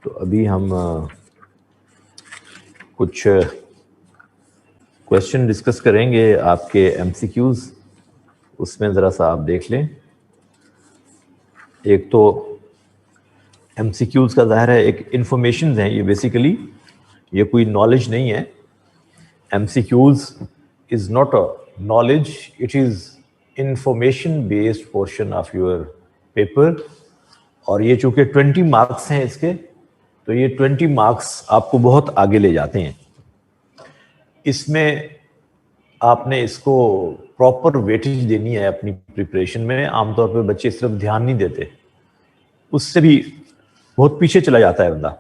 تو ابھی ہم کچھ کویشچن ڈسکس کریں گے آپ کے ایم سی کیوز، اس میں ذرا سا آپ دیکھ لیں. ایک تو ایم سی کیوز کا ظاہر ہے ایک انفارمیشنز ہیں، یہ بیسیکلی یہ کوئی نالج نہیں ہے. M C Qs is not a knowledge, it is information based portion of your paper. اور یہ چونکہ 20 مارکس ہیں اس کے، تو یہ 20 مارکس آپ کو بہت آگے لے جاتے ہیں. اس میں آپ نے اس کو پراپر ویٹیج دینی ہے اپنی پریپریشن میں. عام طور پہ بچے صرف دھیان نہیں دیتے، اس سے بھی بہت پیچھے چلا جاتا ہے بندہ.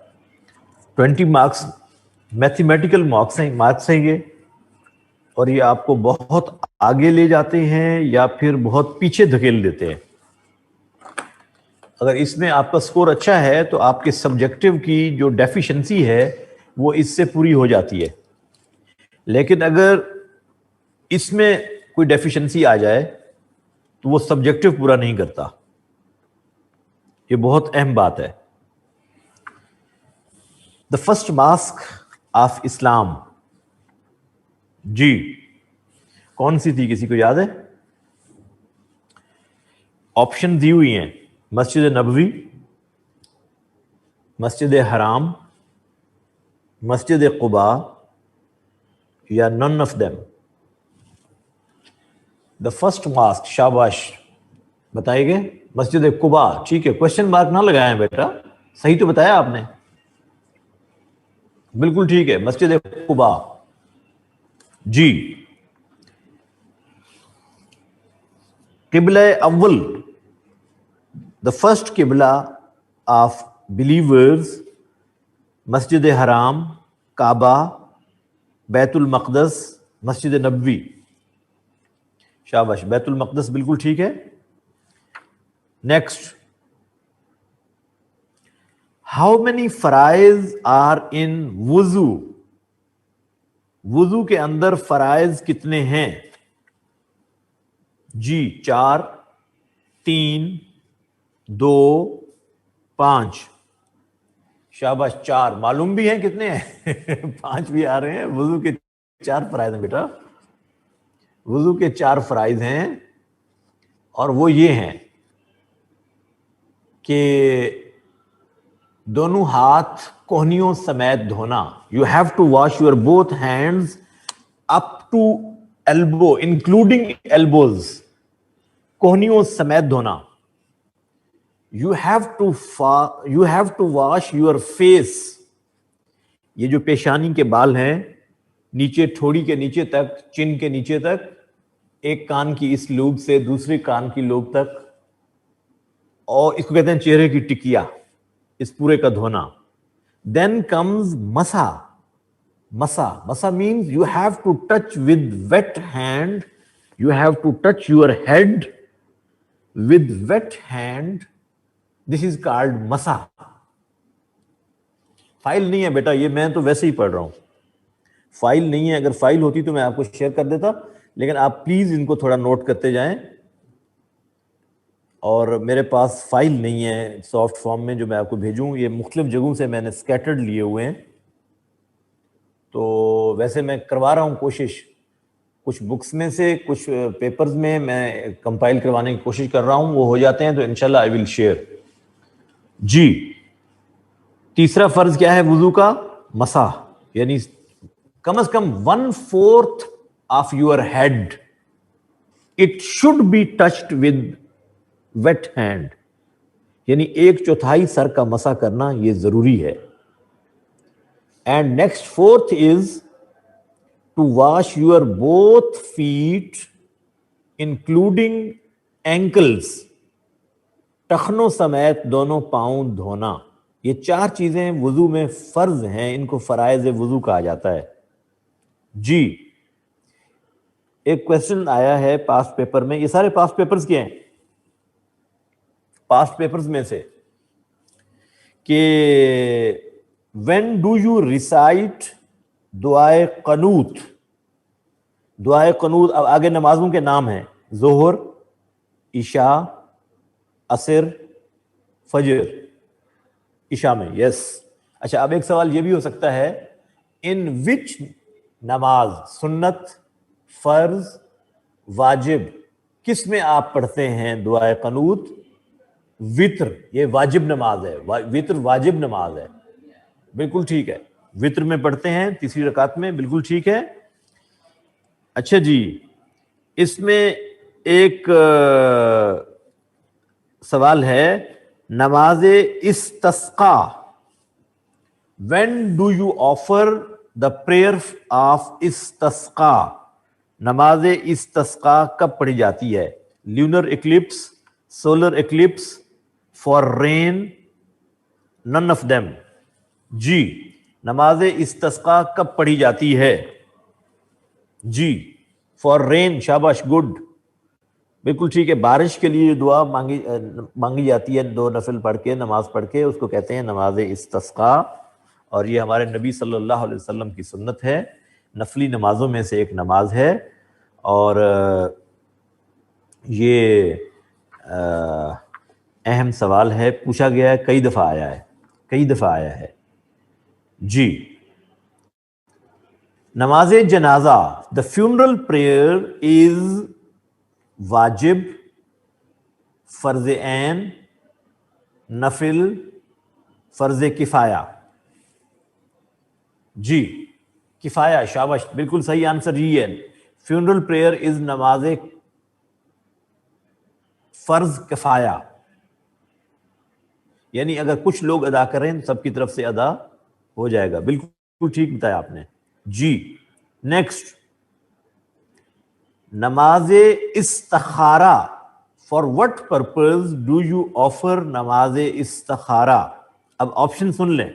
20 مارکس میتھمیٹیکل مارکس ہیں یہ، اور یہ آپ کو بہت آگے لے جاتے ہیں یا پھر بہت پیچھے دھکیل دیتے ہیں. اگر اس میں آپ کا سکور اچھا ہے تو آپ کے سبجیکٹیو کی جو ڈیفیشنسی ہے وہ اس سے پوری ہو جاتی ہے. لیکن اگر اس میں کوئی ڈیفیشنسی آ جائے تو وہ سبجیکٹیو پورا نہیں کرتا. یہ بہت اہم بات ہے. دا فرسٹ ماسک آف اسلام، جی کون سی تھی، کسی کو یاد ہے؟ آپشن دی ہوئی ہیں: مسجد نبوی، مسجد حرام، مسجد قباء یا none of them. The first mosque, شاباش بتائیے گے. مسجد قباء، ٹھیک ہے، کوشچن مارک نہ لگائیں بیٹا، صحیح تو بتایا آپ نے، بالکل ٹھیک ہے، مسجد قباء. جی قبلہ اول، دا فرسٹ قبلہ آف بلیورز، مسجد حرام، کعبہ، بیت المقدس، مسجد نبوی. شاباش، بیت المقدس بالکل ٹھیک ہے. نیکسٹ، ہاؤ مینی فرائض آر ان وضو؟ وضو کے اندر فرائض کتنے ہیں؟ جی 4، 3، 2، 5. شاباش، 4 معلوم بھی ہیں کتنے ہیں 5 بھی آ رہے ہیں. وضو کے 4 فرائض ہیں بیٹا، وضو کے 4 فرائض ہیں، اور وہ یہ ہیں کہ دونوں ہاتھ کوہنیوں سمیت دھونا. You have to wash your both hands up to elbow including elbows, کوہنیوں سمیت دھونا. You have to wash your face, یہ جو پیشانی کے بال ہیں نیچے ٹھوڑی کے نیچے تک، چن کے نیچے تک، ایک کان کی اس لوب سے دوسری کان کی لوب تک، اور اس کو کہتے ہیں چہرے کی ٹکیا، اس پورے کا دھونا. دین کمز مسا. مسا means you have to touch with wet hand, you have to touch your head with wet hand. This is called مسا. فائل نہیں ہے بیٹا، یہ میں تو ویسے ہی پڑھ رہا ہوں، فائل نہیں ہے. اگر فائل ہوتی تو میں آپ کو شیئر کر دیتا، لیکن آپ پلیز ان کو تھوڑا نوٹ کرتے جائیں. اور میرے پاس فائل نہیں ہے سافٹ فارم میں جو میں آپ کو بھیجوں، یہ مختلف جگہوں سے میں نے اسکیٹرڈ لیے ہوئے ہیں. تو ویسے میں کروا رہا ہوں کوشش، کچھ بکس میں سے کچھ پیپرز میں میں کمپائل کروانے کی کوشش کر رہا ہوں، وہ ہو جاتے ہیں تو انشاءاللہ آئی ول شیئر. جی تیسرا فرض کیا ہے وضو کا؟ مسح، یعنی کم از کم 1/4 of your head it should be touched with wet hand, یعنی 1/4 سر کا مسح کرنا یہ ضروری ہے. And next 4th is to wash your both feet including ankles, ٹخنوں سمیت دونوں پاؤں دھونا. یہ 4 چیزیں وضو میں فرض ہیں، ان کو فرائض وضو کہا جاتا ہے. جی ایک کویسچن آیا ہے پاسٹ پیپر میں، یہ سارے پاسٹ پیپرز کے ہیں، پاسٹ پیپرز میں سے، کہ when do you recite دعائے قنوت؟ دعائے قنوت، اب آگے نمازوں کے نام ہیں: ظہر، عشاء، عصر، فجر. عشاء میں یس، اچھا اب ایک سوال یہ بھی ہو سکتا ہے ان وچ نماز سنت فرض واجب کس میں آپ پڑھتے ہیں دعائے قنوت؟ وطر یہ واجب نماز ہے، وطر واجب نماز ہے، بالکل ٹھیک ہے، وطر میں پڑھتے ہیں تیسری رکعت میں، بالکل ٹھیک ہے۔ اچھا جی اس میں ایک سوال ہے نماز استسقا، when do you offer the prayer of استسقا؟ نماز استسقا کب پڑھی جاتی ہے؟ Lunar eclipse, solar eclipse, for rain, none of them۔ جی نماز استسقا کب پڑھی جاتی ہے؟ جی فار رین، شاباش، گڈ، بالکل ٹھیک ہے۔ بارش کے لیے دعا مانگی جاتی ہے 2 نفل پڑھ کے، نماز پڑھ کے، اس کو کہتے ہیں نماز استسقا، اور یہ ہمارے نبی صلی اللہ علیہ وسلم کی سنت ہے، نفلی نمازوں میں سے ایک نماز ہے، اور یہ اہم سوال ہے، پوچھا گیا ہے، کئی دفعہ آیا ہے۔ جی نماز جنازہ، the funeral prayer is واجب، فرض عین، نفل، فرض کفایہ؟ جی کفایہ، شاباش، بالکل صحیح آنسر یہی ہے، funeral prayer is نماز فرض کفایہ، یعنی اگر کچھ لوگ ادا کریں سب کی طرف سے ادا ہو جائے گا، بالکل ٹھیک بتایا آپ نے۔ جی نیکسٹ نماز استخارہ، for what purpose do you offer نماز استخارہ؟ اب آپشن سن لیں،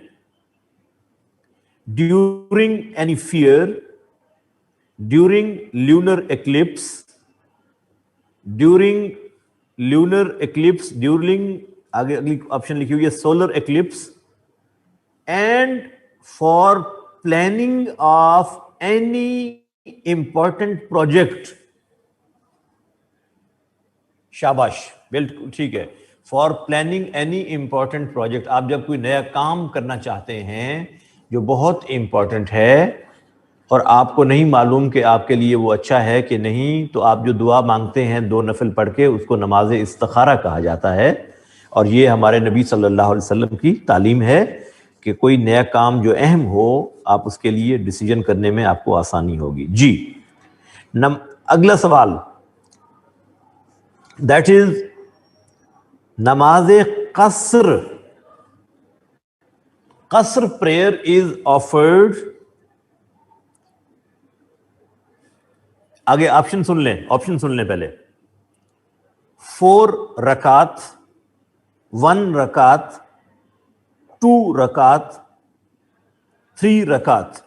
during any fear, during lunar eclipse, during lunar eclipse, during آگے اگلی آپشن لکھی ہوئی ہے solar eclipse, and for planning of any important project. شاباش، بالکل ٹھیک ہے، for planning any important project. آپ جب کوئی نیا کام کرنا چاہتے ہیں جو بہت امپورٹنٹ ہے اور آپ کو نہیں معلوم کہ آپ کے لیے وہ اچھا ہے کہ نہیں، تو آپ جو دعا مانگتے ہیں 2 نفل پڑھ کے، اس کو نماز استخارہ کہا جاتا ہے، اور یہ ہمارے نبی صلی اللہ علیہ وسلم کی تعلیم ہے کہ کوئی نیا کام جو اہم ہو، آپ اس کے لیے ڈیسیجن کرنے میں آپ کو آسانی ہوگی۔ جی اگلا سوال، دیٹ از نماز قصر، قصر پریئر از آفرڈ، آگے آپشن سن لیں پہلے، 4 رکعت، 1 رکعت، 2 رکعت، 3 رکعت۔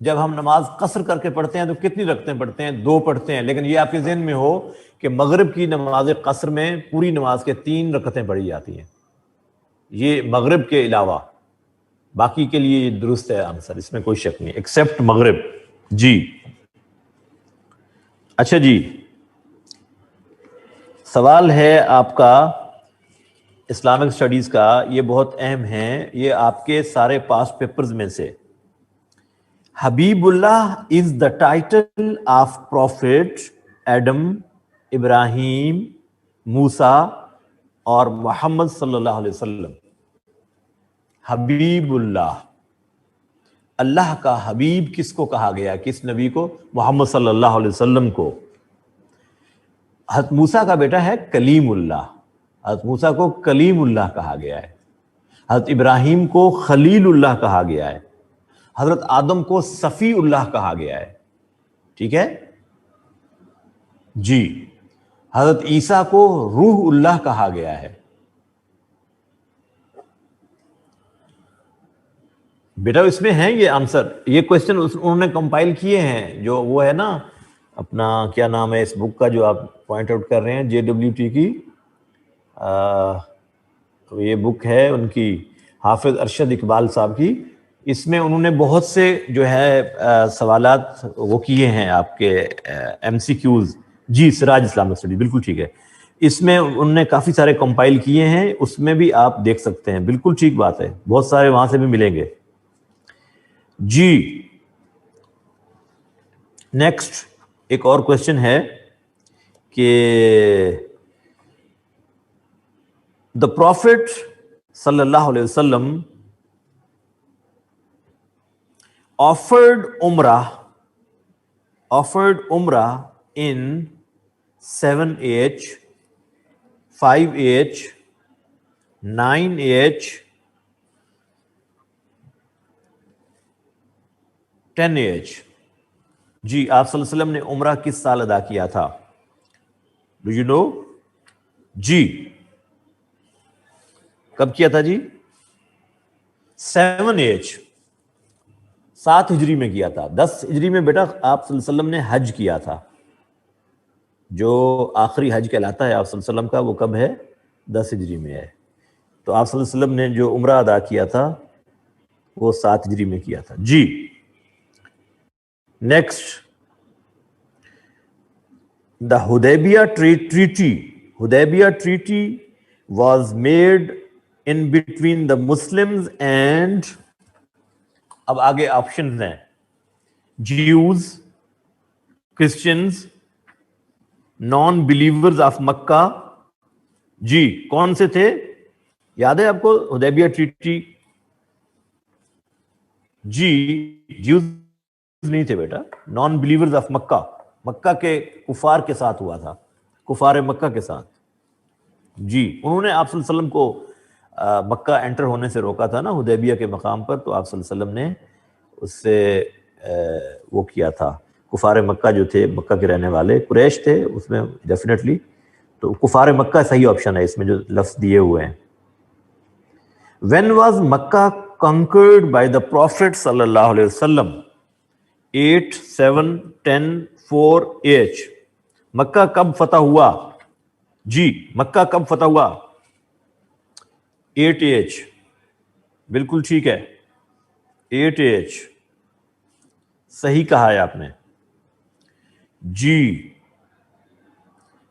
جب ہم نماز قصر کر کے پڑھتے ہیں تو کتنی رکعتیں پڑھتے ہیں؟ 2 پڑھتے ہیں، لیکن یہ آپ کے ذہن میں ہو کہ مغرب کی نماز قصر میں پوری نماز کے 3 رکعتیں پڑھی جاتی ہیں، یہ مغرب کے علاوہ، باقی کے لیے یہ درست ہے آنسر، اس میں کوئی شک نہیں، ایکسپٹ مغرب۔ جی اچھا جی سوال ہے آپ کا اسلامک اسٹڈیز کا، یہ بہت اہم ہے، یہ آپ کے سارے پاسٹ پیپرز میں سے، حبیب اللہ is the title of prophet Adam, Ibrahim, Musa اور محمد صلی اللہ علیہ وسلم۔ حبیب اللہ، اللہ کا حبیب کس کو کہا گیا؟ کس نبی کو؟ محمد صلی اللہ علیہ وسلم کو۔ حضرت موسیٰ کا بیٹا ہے کلیم اللہ، حضرت موسیٰ کو کلیم اللہ کہا گیا ہے، حضرت ابراہیم کو خلیل اللہ کہا گیا ہے، حضرت آدم کو صفی اللہ کہا گیا ہے، ٹھیک ہے جی، حضرت عیسیٰ کو روح اللہ کہا گیا ہے۔ بیٹا اس میں ہے یہ آنسر، یہ کوشچن انہوں نے کمپائل کیے ہیں، جو وہ ہے نا اپنا کیا نام ہے اس بک کا جو آپ پوائنٹ آؤٹ کر رہے ہیں، JWT کی یہ بک ہے ان کی، حافظ ارشد اقبال صاحب کی، اس میں انہوں نے بہت سے جو ہے سوالات وہ کیے ہیں آپ کے MCQs۔ جی سراج اسلامک اسٹڈی، بالکل ٹھیک ہے، اس میں انہوں نے کافی سارے کمپائل کیے ہیں، اس میں بھی آپ دیکھ سکتے ہیں. بالکل ٹھیک بات ہے، بہت سارے وہاں سے بھی ملیں گے. جی نیکسٹ ایک اور کوشچن ہے کہ دا پروفٹ صلی اللہ علیہ وسلم offered Umrah in 7H, 5H, 9H, 10H. جی آپ صلی اللہ علیہ وسلم نے عمرہ کس سال ادا کیا تھا؟ ڈو یو نو؟ جی کب کیا تھا جی؟ 7H 7 ہجری میں کیا تھا. 10 ہجری میں بیٹا آپ صلی اللہ علیہ وسلم نے حج کیا تھا. جو آخری حج کہلاتا ہے آپ صلی اللہ علیہ وسلم کا وہ کب ہے؟ 10 ہجری میں ہے. تو آپ صلی اللہ علیہ وسلم نے جو عمرہ ادا کیا تھا وہ 7 ہجری میں کیا تھا. جی next the Hudaybiyah treaty was made in between the Muslims and اب آگے آپشنز ہیں Jews, Christians, non believers of Makkah. جی کون سے تھے؟ یاد ہے آپ کو حدیبیہ ٹریٹی؟ جی جیوز نہیں تھے بیٹا، نان بلیورز آف مکہ، مکہ کے کفار کے ساتھ ہوا تھا، کفار مکہ کے ساتھ. جی انہوں نے آپ صلی اللہ علیہ وسلم کو مکہ انٹر ہونے سے روکا تھا نا حدیبیہ کے مقام پر. تو آپ صلی اللہ علیہ وسلم نے اس سے وہ کیا تھا. کفار مکہ جو تھے، مکہ کے رہنے والے قریش تھے اس میں ڈیفینیٹلی. تو کفار مکہ صحیح آپشن ہے اس میں جو لفظ دیے ہوئے ہیں. When was Makkah conquered by the Prophet صلی اللہ علیہ وسلم؟ 8, 7, 10, 4, H. مکہ کب فتح ہوا؟ جی مکہ کب فتح ہوا؟ 8H بالکل ٹھیک ہے، 8H صحیح کہا ہے آپ نے. جی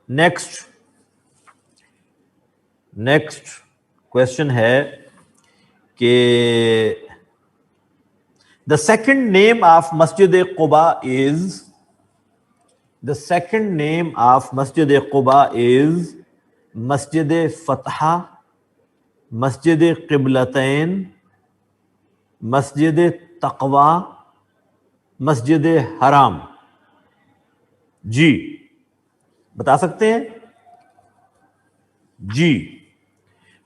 نیکسٹ کوشچن ہے کہ the second name of Masjid Quba is Masjid Fatha, Masjid Qiblatain, Masjid Taqwa, Masjid Haram. جی بتا سکتے ہیں؟ جی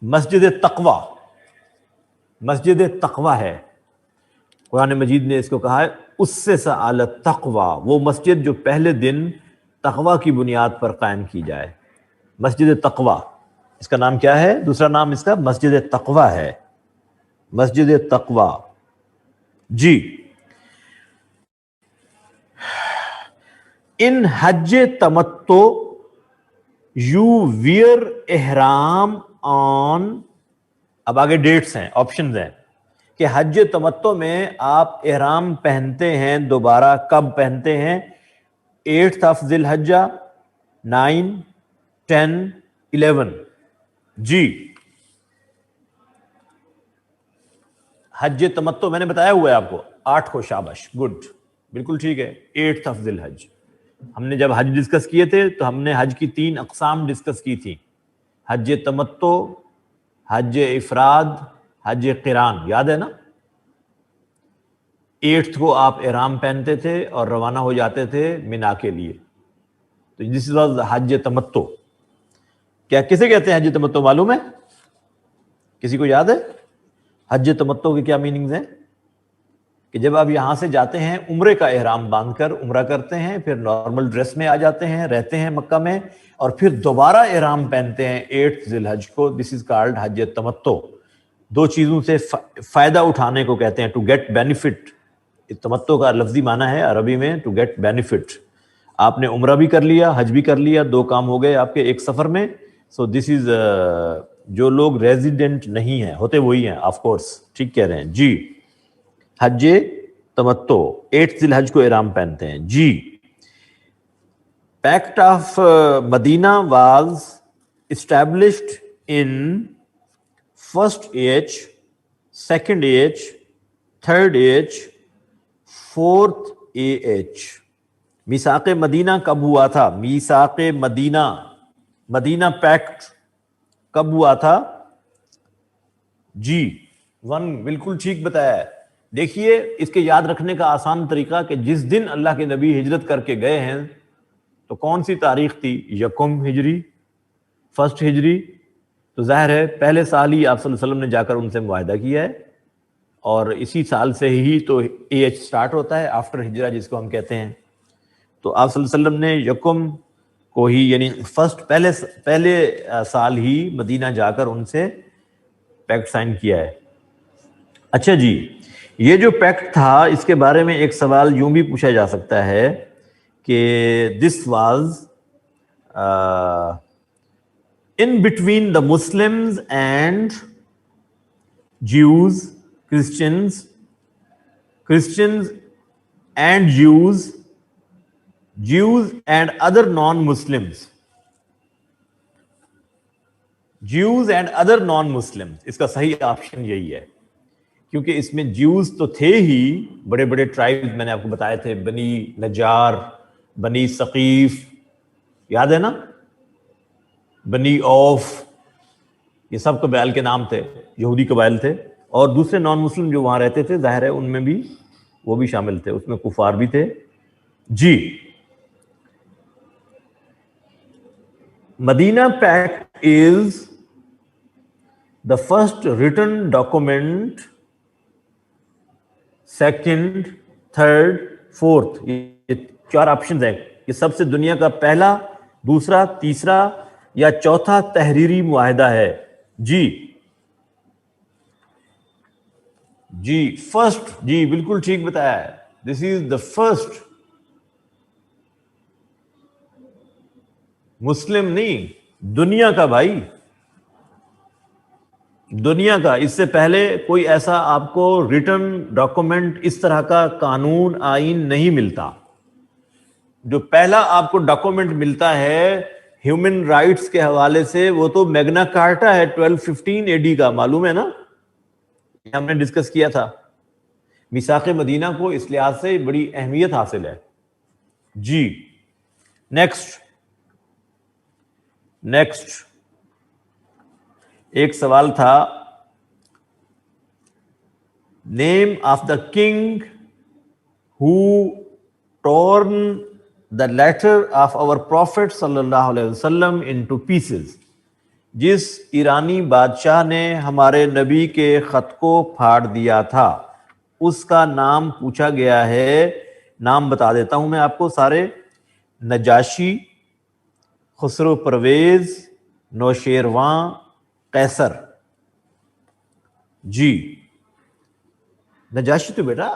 مسجد تقوی ہے. قرآن مجید نے اس کو کہا ہے اس سے سأل تقوی، وہ مسجد جو پہلے دن تقوی کی بنیاد پر قائم کی جائے. مسجد تقوی اس کا نام کیا ہے؟ دوسرا نام اس کا مسجد تقوی ہے. مسجد تقوی. جی ان حج تمتع یو ویئر احرام آن، اب آگے ڈیٹس ہیں، آپشنز ہیں کہ حج تمتع میں آپ احرام پہنتے ہیں دوبارہ کب پہنتے ہیں؟ 8 ذی الحجہ، 9، 10، 11. جی حج تمتع میں نے بتایا ہوا ہے آپ کو 8 کو. شاباش گڈ بالکل ٹھیک ہے، 8 ذی الحج. ہم نے جب حج ڈسکس کیے تھے تو ہم نے حج کی 3 اقسام ڈسکس کی تھی، حج تمتع، حج افراد، حج قران، یاد ہے نا؟ 8 کو آپ احرام پہنتے تھے اور روانہ ہو جاتے تھے مینا کے لیے. تو دس واز حج تمتع. کیا کسے کہتے ہیں حج تمتع معلوم ہے؟ کسی کو یاد ہے حج تمتع کے کیا میننگز ہیں؟ کہ جب آپ یہاں سے جاتے ہیں عمرے کا احرام باندھ کر عمرہ کرتے ہیں، پھر نارمل ڈریس میں آ جاتے ہیں، رہتے ہیں مکہ میں، اور پھر دوبارہ احرام پہنتے ہیں 8 ذی الحج کو. دس از کالڈ حج تمتع. 2 چیزوں سے فائدہ اٹھانے کو کہتے ہیں، ٹو گیٹ بینیفٹ. تمتع کا لفظی معنی ہے عربی میں ٹو گیٹ بینیفٹ. آپ نے عمرہ بھی کر لیا، حج بھی کر لیا، 2 کام ہو گئے آپ کے ایک سفر میں. سو دس از جو لوگ ریزیڈنٹ نہیں ہیں ہوتے وہی ہیں آف کورس. ٹھیک کہہ رہے ہیں جی. حج تمتع 8 ذی الحج کو احرام پہنتے ہیں. جی pact of Madinah was established in first age, second age, third age, fourth age. میثاق مدینہ کب ہوا تھا؟ میثاق مدینہ، مدینہ پیکٹ کب ہوا تھا؟ جی 1 بالکل ٹھیک بتایا ہے. دیکھیے اس کے یاد رکھنے کا آسان طریقہ کہ جس دن اللہ کے نبی ہجرت کر کے گئے ہیں تو کون سی تاریخ تھی؟ 1 ہجری، 1 ہجری. تو ظاہر ہے پہلے سال ہی آپ صلی اللہ علیہ وسلم نے جا کر ان سے معاہدہ کیا ہے، اور اسی سال سے ہی تو ایج سٹارٹ ہوتا ہے آفٹر ہجرہ جس کو ہم کہتے ہیں. تو آپ صلی اللہ علیہ وسلم نے 1 کو ہی یعنی پہلے سال ہی مدینہ جا کر ان سے پیکٹ سائن کیا ہے. اچھا جی، یہ جو پیکٹ تھا اس کے بارے میں ایک سوال یوں بھی پوچھا جا سکتا ہے کہ this was in between the Muslims and Jews, Christians and Jews and other non-Muslims. Jews and other non-Muslims اس کا صحیح آپشن یہی ہے، کیونکہ اس میں جیوز تو تھے ہی، بڑے بڑے ٹرائبز میں نے آپ کو بتائے تھے، بنی نجار، بنی ثقیف، یاد ہے نا، بنی اوف، یہ سب قبائل کے نام تھے، یہودی قبائل تھے. اور دوسرے نان مسلم جو وہاں رہتے تھے ظاہر ہے ان میں بھی وہ بھی شامل تھے، اس میں کفار بھی تھے. جی Madinah pact is the first written document, second, third, fourth, یہ 4 آپشنز ہیں. یہ سب سے دنیا کا پہلا، دوسرا، تیسرا یا چوتھا تحریری معاہدہ ہے. جی فرسٹ، جی بالکل ٹھیک بتایا ہے. دس از دا فرسٹ، مسلم نہیں، دنیا کا بھائی، دنیا کا. اس سے پہلے کوئی ایسا آپ کو ریٹن ڈاکومنٹ، اس طرح کا قانون آئین نہیں ملتا. جو پہلا آپ کو ڈاکومنٹ ملتا ہے ہیومن رائٹس کے حوالے سے وہ تو میگنا کارٹا ہے 1215 AD کا، معلوم ہے نا، ہم نے ڈسکس کیا تھا. میثاق مدینہ کو اس لحاظ سے بڑی اہمیت حاصل ہے. جی نیکسٹ ایک سوال تھا، name of the king who torn the letter of our prophet صلی اللہ علیہ وسلم انٹو پیسز. جس ایرانی بادشاہ نے ہمارے نبی کے خط کو پھاڑ دیا تھا اس کا نام پوچھا گیا ہے. نام بتا دیتا ہوں میں آپ کو سارے: نجاشی، خسرو پرویز، نوشیروان، قیصر. جی نجاشی تو بیٹا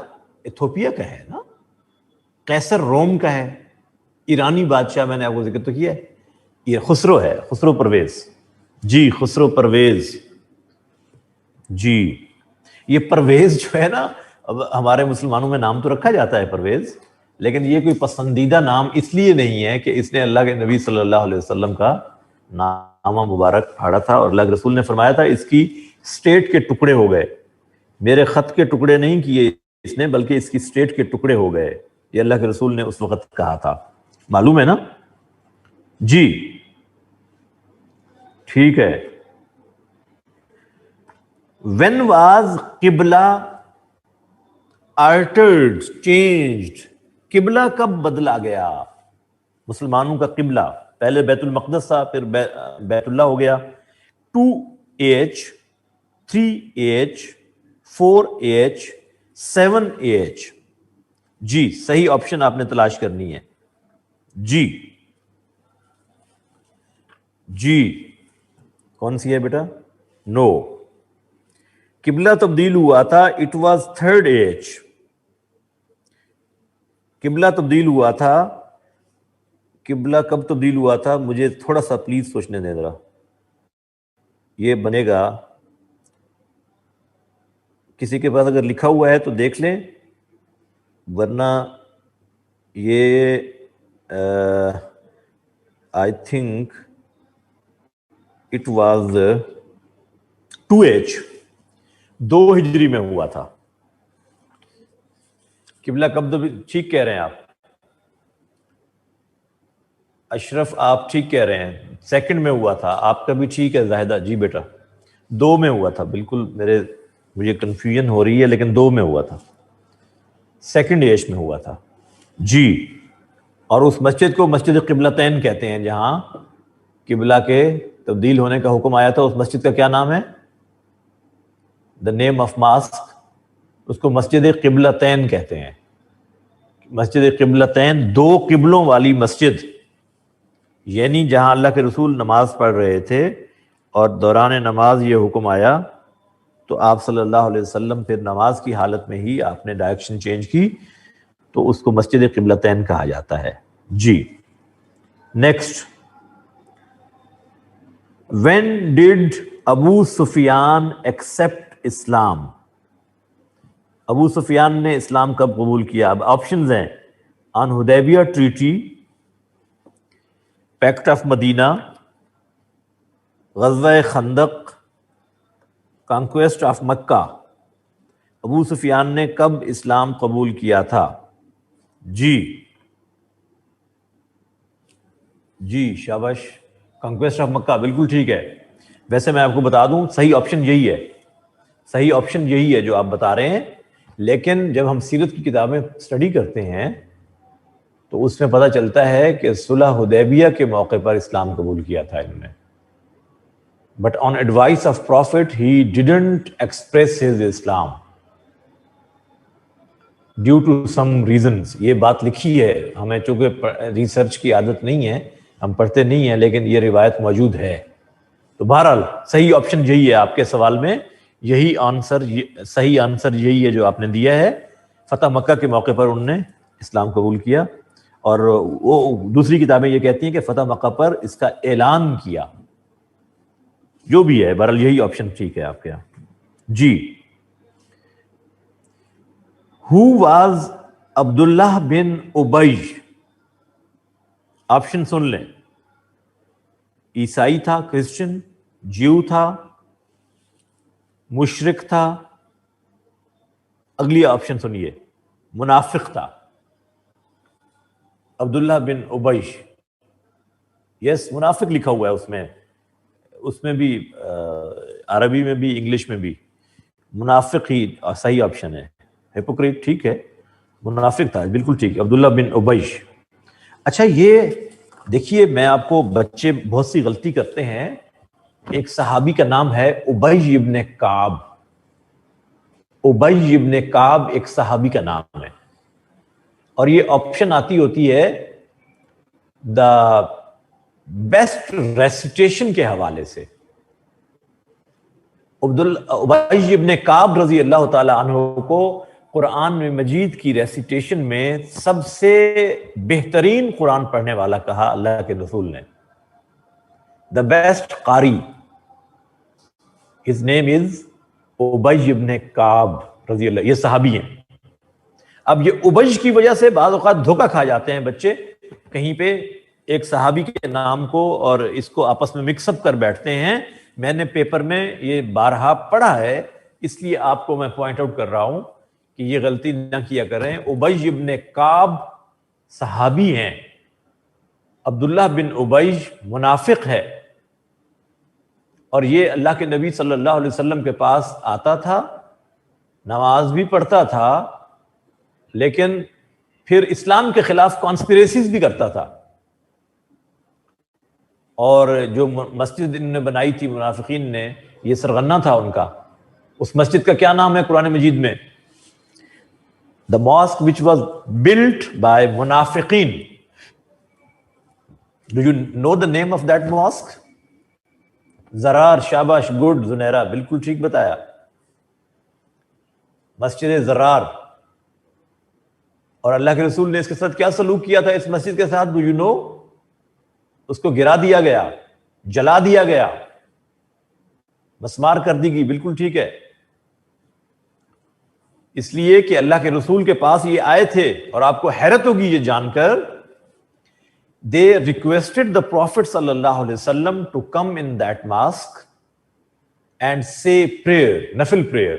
ایتھوپیا کا ہے نا، قیصر روم کا ہے، ایرانی بادشاہ میں نے آپ کو ذکر تو کیا ہے. یہ خسرو ہے، خسرو پرویز. جی خسرو پرویز. جی یہ پرویز جو ہے نا، اب ہمارے مسلمانوں میں نام تو رکھا جاتا ہے پرویز، لیکن یہ کوئی پسندیدہ نام اس لیے نہیں ہے کہ اس نے اللہ کے نبی صلی اللہ علیہ وسلم کا نامہ مبارک پھاڑا تھا، اور اللہ کے رسول نے فرمایا تھا اس کی اسٹیٹ کے ٹکڑے ہو گئے. میرے خط کے ٹکڑے نہیں کیے اس نے بلکہ اس کی اسٹیٹ کے ٹکڑے ہو گئے. یہ اللہ کے رسول نے اس وقت کہا تھا، معلوم ہے نا. جی ٹھیک ہے. when was قبلہ altered, changed؟ قبلہ کب بدلا گیا؟ مسلمانوں کا قبلہ پہلے بیت المقدس تھا، پھر بیت اللہ ہو گیا. 2AH، 3AH، 4AH، 7AH. جی صحیح آپشن آپ نے تلاش کرنی ہے. جی کون سی ہے بیٹا؟ نو. قبلہ تبدیل ہوا تھا، اٹ واز 3rd AH. قبلہ تبدیل ہوا تھا. قبلہ کب تبدیل ہوا تھا؟ مجھے تھوڑا سا پلیز سوچنے دیں ذرا. یہ بنے گا، کسی کے پاس اگر لکھا ہوا ہے تو دیکھ لیں، ورنہ یہ I think it was 2H 2 ہجری میں ہوا تھا. قبلہ کب ٹھیک کہہ رہے ہیں آپ اشرف, آپ ٹھیک کہہ رہے ہیں, 2 میں ہوا تھا. آپ کا بھی ٹھیک ہے زاہدہ, جی بیٹا 2 میں ہوا تھا, بالکل مجھے کنفیوژن ہو رہی ہے, لیکن 2 میں ہوا تھا, 2 میں ہوا تھا جی. اور اس مسجد کو مسجد قبلتین کہتے ہیں, جہاں قبلہ کے تبدیل ہونے کا حکم آیا تھا. اس مسجد کا کیا نام ہے؟ دا نیم آف ماسک, اس کو مسجد قبلتین کہتے ہیں. مسجد قبلتین 2 قبلوں والی مسجد, یعنی جہاں اللہ کے رسول نماز پڑھ رہے تھے اور دوران نماز یہ حکم آیا تو آپ صلی اللہ علیہ وسلم پھر نماز کی حالت میں ہی آپ نے ڈائریکشن چینج کی, تو اس کو مسجد قبلتین کہا جاتا ہے جی. Next, when did Abu Sufyan accept اسلام؟ ابو سفیان نے اسلام کب قبول کیا؟ اب آپشنز ہیں, on Hudaybiyah treaty, pact of Madinah, غزوہ خندق, conquest of Mecca. Abu Sufyan نے کب اسلام قبول کیا تھا؟ جی شاباش, کانکویسٹ آف مکہ, بالکل ٹھیک ہے. ویسے میں آپ کو بتا دوں صحیح آپشن یہی ہے, صحیح آپشن یہی ہے جو آپ بتا رہے ہیں, لیکن جب ہم سیرت کی کتابیں اسٹڈی کرتے ہیں تو اس میں پتہ چلتا ہے کہ صلح حدیبیہ کے موقع پر اسلام قبول کیا تھا انہوں نے. But on advice of prophet he didn't express his Islam due to some reasons. یہ بات لکھی ہے, ہمیں چونکہ ریسرچ کی عادت نہیں ہے, ہم پڑھتے نہیں ہیں, لیکن یہ روایت موجود ہے. تو بہرحال صحیح آپشن یہی ہے آپ کے سوال میں, یہی آنسر, صحیح آنسر یہی ہے جو آپ نے دیا ہے. فتح مکہ کے موقع پر انہوں نے اسلام قبول کیا, اور وہ دوسری کتابیں یہ کہتی ہیں کہ فتح مکہ پر اس کا اعلان کیا. جو بھی ہے بہرحال یہی آپشن ٹھیک ہے آپ کے یہاں جی. Who was عبداللہ بن ابی؟ آپشن سن لیں, عیسائی تھا, کرسچن, جیو تھا, مشرک تھا, اگلی آپشن سنیے, منافق تھا. عبداللہ بن ابی, یس منافق لکھا ہوا ہے اس میں بھی, عربی میں بھی انگلش میں بھی منافق ہی صحیح آپشن ہے. ہیپوکریٹ ٹھیک ہے, منافق تھا, بالکل ٹھیک, عبداللہ بن ابی. اچھا یہ دیکھیے, میں آپ کو, بچے بہت سی غلطی کرتے ہیں. ایک صحابی کا نام ہے ابی ابن کعب. ابی ابن کعب ایک صحابی کا نام ہے, اور یہ آپشن آتی ہوتی ہے دا بیسٹ ریسیٹیشن کے حوالے سے. ابی ابن کعب رضی اللہ تعالی عنہ کو قرآن مجید کی ریسیٹیشن میں سب سے بہترین قرآن پڑھنے والا کہا اللہ کے رسول نے. دا بیسٹ قاری, his name is ابی ابن کعب رضی اللہ, یہ صحابی ہیں. اب یہ ابی کی وجہ سے بعض اوقات دھوکہ کھا جاتے ہیں بچے, کہیں پہ ایک صحابی کے نام کو اور اس کو آپس میں مکس اپ کر بیٹھتے ہیں. میں نے پیپر میں یہ بارہا پڑھا ہے, اس لیے آپ کو میں پوائنٹ آؤٹ کر رہا ہوں کہ یہ غلطی نہ کیا کریں. ابی ابن کعب صحابی ہیں, عبداللہ بن ابی منافق ہے, اور یہ اللہ کے نبی صلی اللہ علیہ وسلم کے پاس آتا تھا, نماز بھی پڑھتا تھا, لیکن پھر اسلام کے خلاف کانسپریسیز بھی کرتا تھا. اور جو مسجد انہوں نے بنائی تھی منافقین نے, یہ سرغنہ تھا ان کا. اس مسجد کا کیا نام ہے قرآن مجید میں؟ The mosque which was built by منافقین. Do you know the name of that mosque? Zarar, شاباش, گڈ زنیرہ, بالکل ٹھیک بتایا, مسجد زرار. اور اللہ کے رسول نے اس کے ساتھ کیا سلوک کیا تھا اس مسجد کے ساتھ؟ ڈو یو نو؟ اس کو گرا دیا گیا, جلا دیا گیا, مسمار کر دی گئی, بالکل ٹھیک ہے. اس لیے کہ اللہ کے رسول کے پاس یہ آئے تھے, اور آپ کو حیرت ہوگی یہ جان کر they requested the Prophet sallallahu alaihi wasallam to come in that mosque and say prayer, nafil prayer.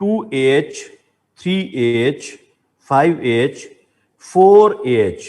2H, 3H, 5H, 4H.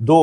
2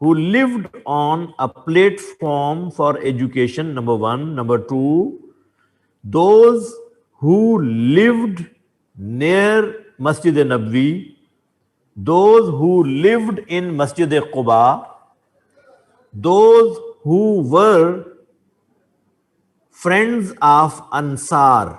who lived on a platform for education, number 1. Number 2, those who lived near Masjid Nabwi, those who lived in Masjid Quba, those who were friends of Ansar.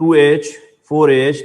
2H, 4H,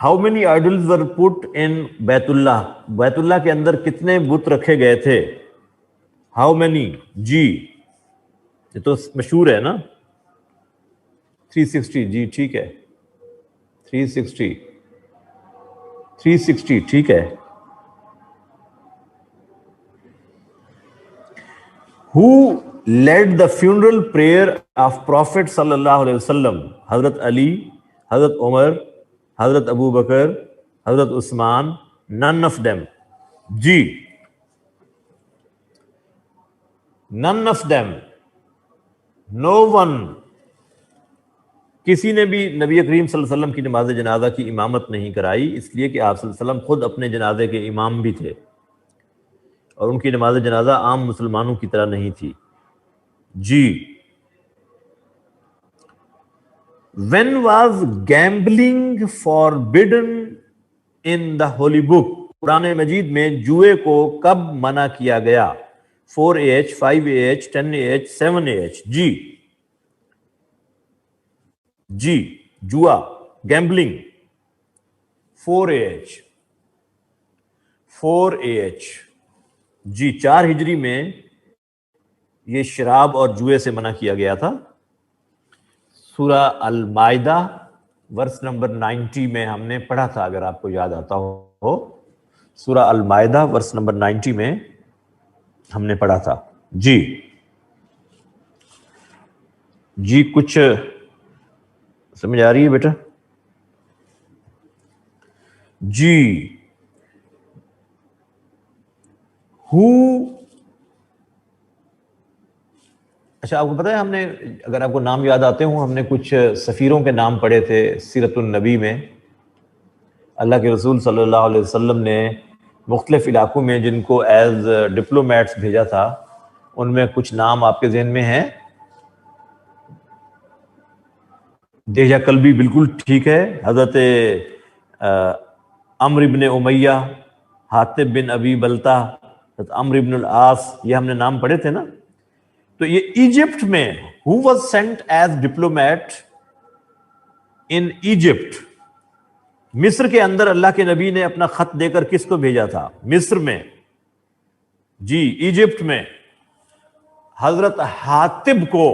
How many idols were put in بیت اللہ؟ بیت اللہ کے اندر کتنے بت رکھے گئے تھے؟ How many؟ جی یہ تو مشہور ہے نا، 360. جی ٹھیک ہے، 360 ٹھیک ہے. Who led the funeral prayer of Prophet صلی اللہ علیہ وسلم؟ حضرت علی، حضرت عمر، حضرت ابو بکر، حضرت عثمان، none of them. G none of them. No one. کسی نے بھی نبی کریم صلی اللہ علیہ وسلم کی نماز جنازہ کی امامت نہیں کرائی، اس لیے کہ آپ صلی اللہ علیہ وسلم خود اپنے جنازے کے امام بھی تھے، اور ان کی نماز جنازہ عام مسلمانوں کی طرح نہیں تھی. جی when was gambling forbidden in the holy book؟ قرآن مجید میں جوئے کو کب منع کیا گیا؟ 4AH 5AH 10AH 7AH. جی جوا گیمبلنگ 4AH. جی 4 ہجری میں یہ شراب اور جوئے سے منع کیا گیا تھا. سورہ المائدہ ورس نمبر 90 میں ہم نے پڑھا تھا، اگر آپ کو یاد آتا ہو. سورہ المائدہ ورس نمبر 90 میں ہم نے پڑھا تھا. جی کچھ سمجھ آ رہی ہے بیٹا؟ جی اچھا آپ کو پتہ ہے ہم نے، اگر آپ کو نام یاد آتے ہوں، ہم نے کچھ سفیروں کے نام پڑھے تھے سیرت النبی میں. اللہ کے رسول صلی اللہ علیہ وسلم نے مختلف علاقوں میں جن کو ایز ڈپلومیٹس بھیجا تھا، ان میں کچھ نام آپ کے ذہن میں ہیں؟ دہیہ کلبی بالکل ٹھیک ہے. حضرت عمرو بن امیہ، حاطب بن ابی بلتہ، حضرت عمرو بن العاص، یہ ہم نے نام پڑھے تھے نا. تو یہ ایجپٹ میں who was sent as diplomat in Egypt, مصر کے اندر اللہ کے نبی نے اپنا خط دے کر کس کو بھیجا تھا؟ مصر میں. جی ایجپٹ میں حضرت حاطب کو،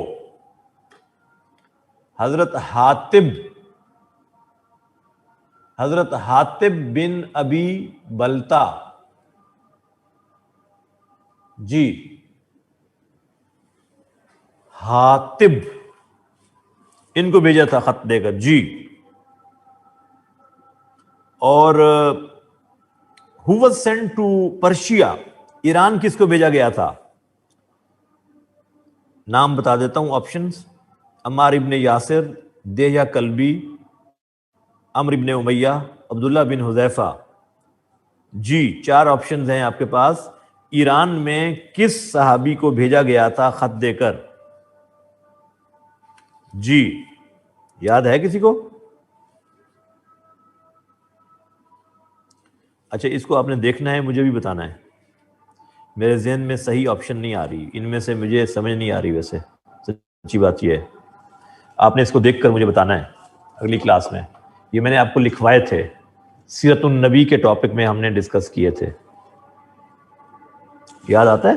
حضرت حاطب بن ابی بلتہ. جی حاطب، ان کو بھیجا تھا خط دے کر. جی اور who was sent to Persia, Iran کس کو بھیجا گیا تھا؟ نام بتا دیتا ہوں آپشنز: عمار ابن یاسر، دہیہ کلبی، عمرو ابن امیہ، عبداللہ بن حذیفہ. جی 4 آپشنز ہیں آپ کے پاس. ایران میں کس صحابی کو بھیجا گیا تھا خط دے کر؟ جی یاد ہے کسی کو؟ اچھا اس کو آپ نے دیکھنا ہے، مجھے بھی بتانا ہے. میرے ذہن میں صحیح آپشن نہیں آ رہی، ان میں سے مجھے سمجھ نہیں آ رہی. ویسے سچی بات یہ ہے، آپ نے اس کو دیکھ کر مجھے بتانا ہے اگلی کلاس میں. یہ میں نے آپ کو لکھوائے تھے، سیرت النبی کے ٹاپک میں ہم نے ڈسکس کیے تھے. یاد آتا ہے؟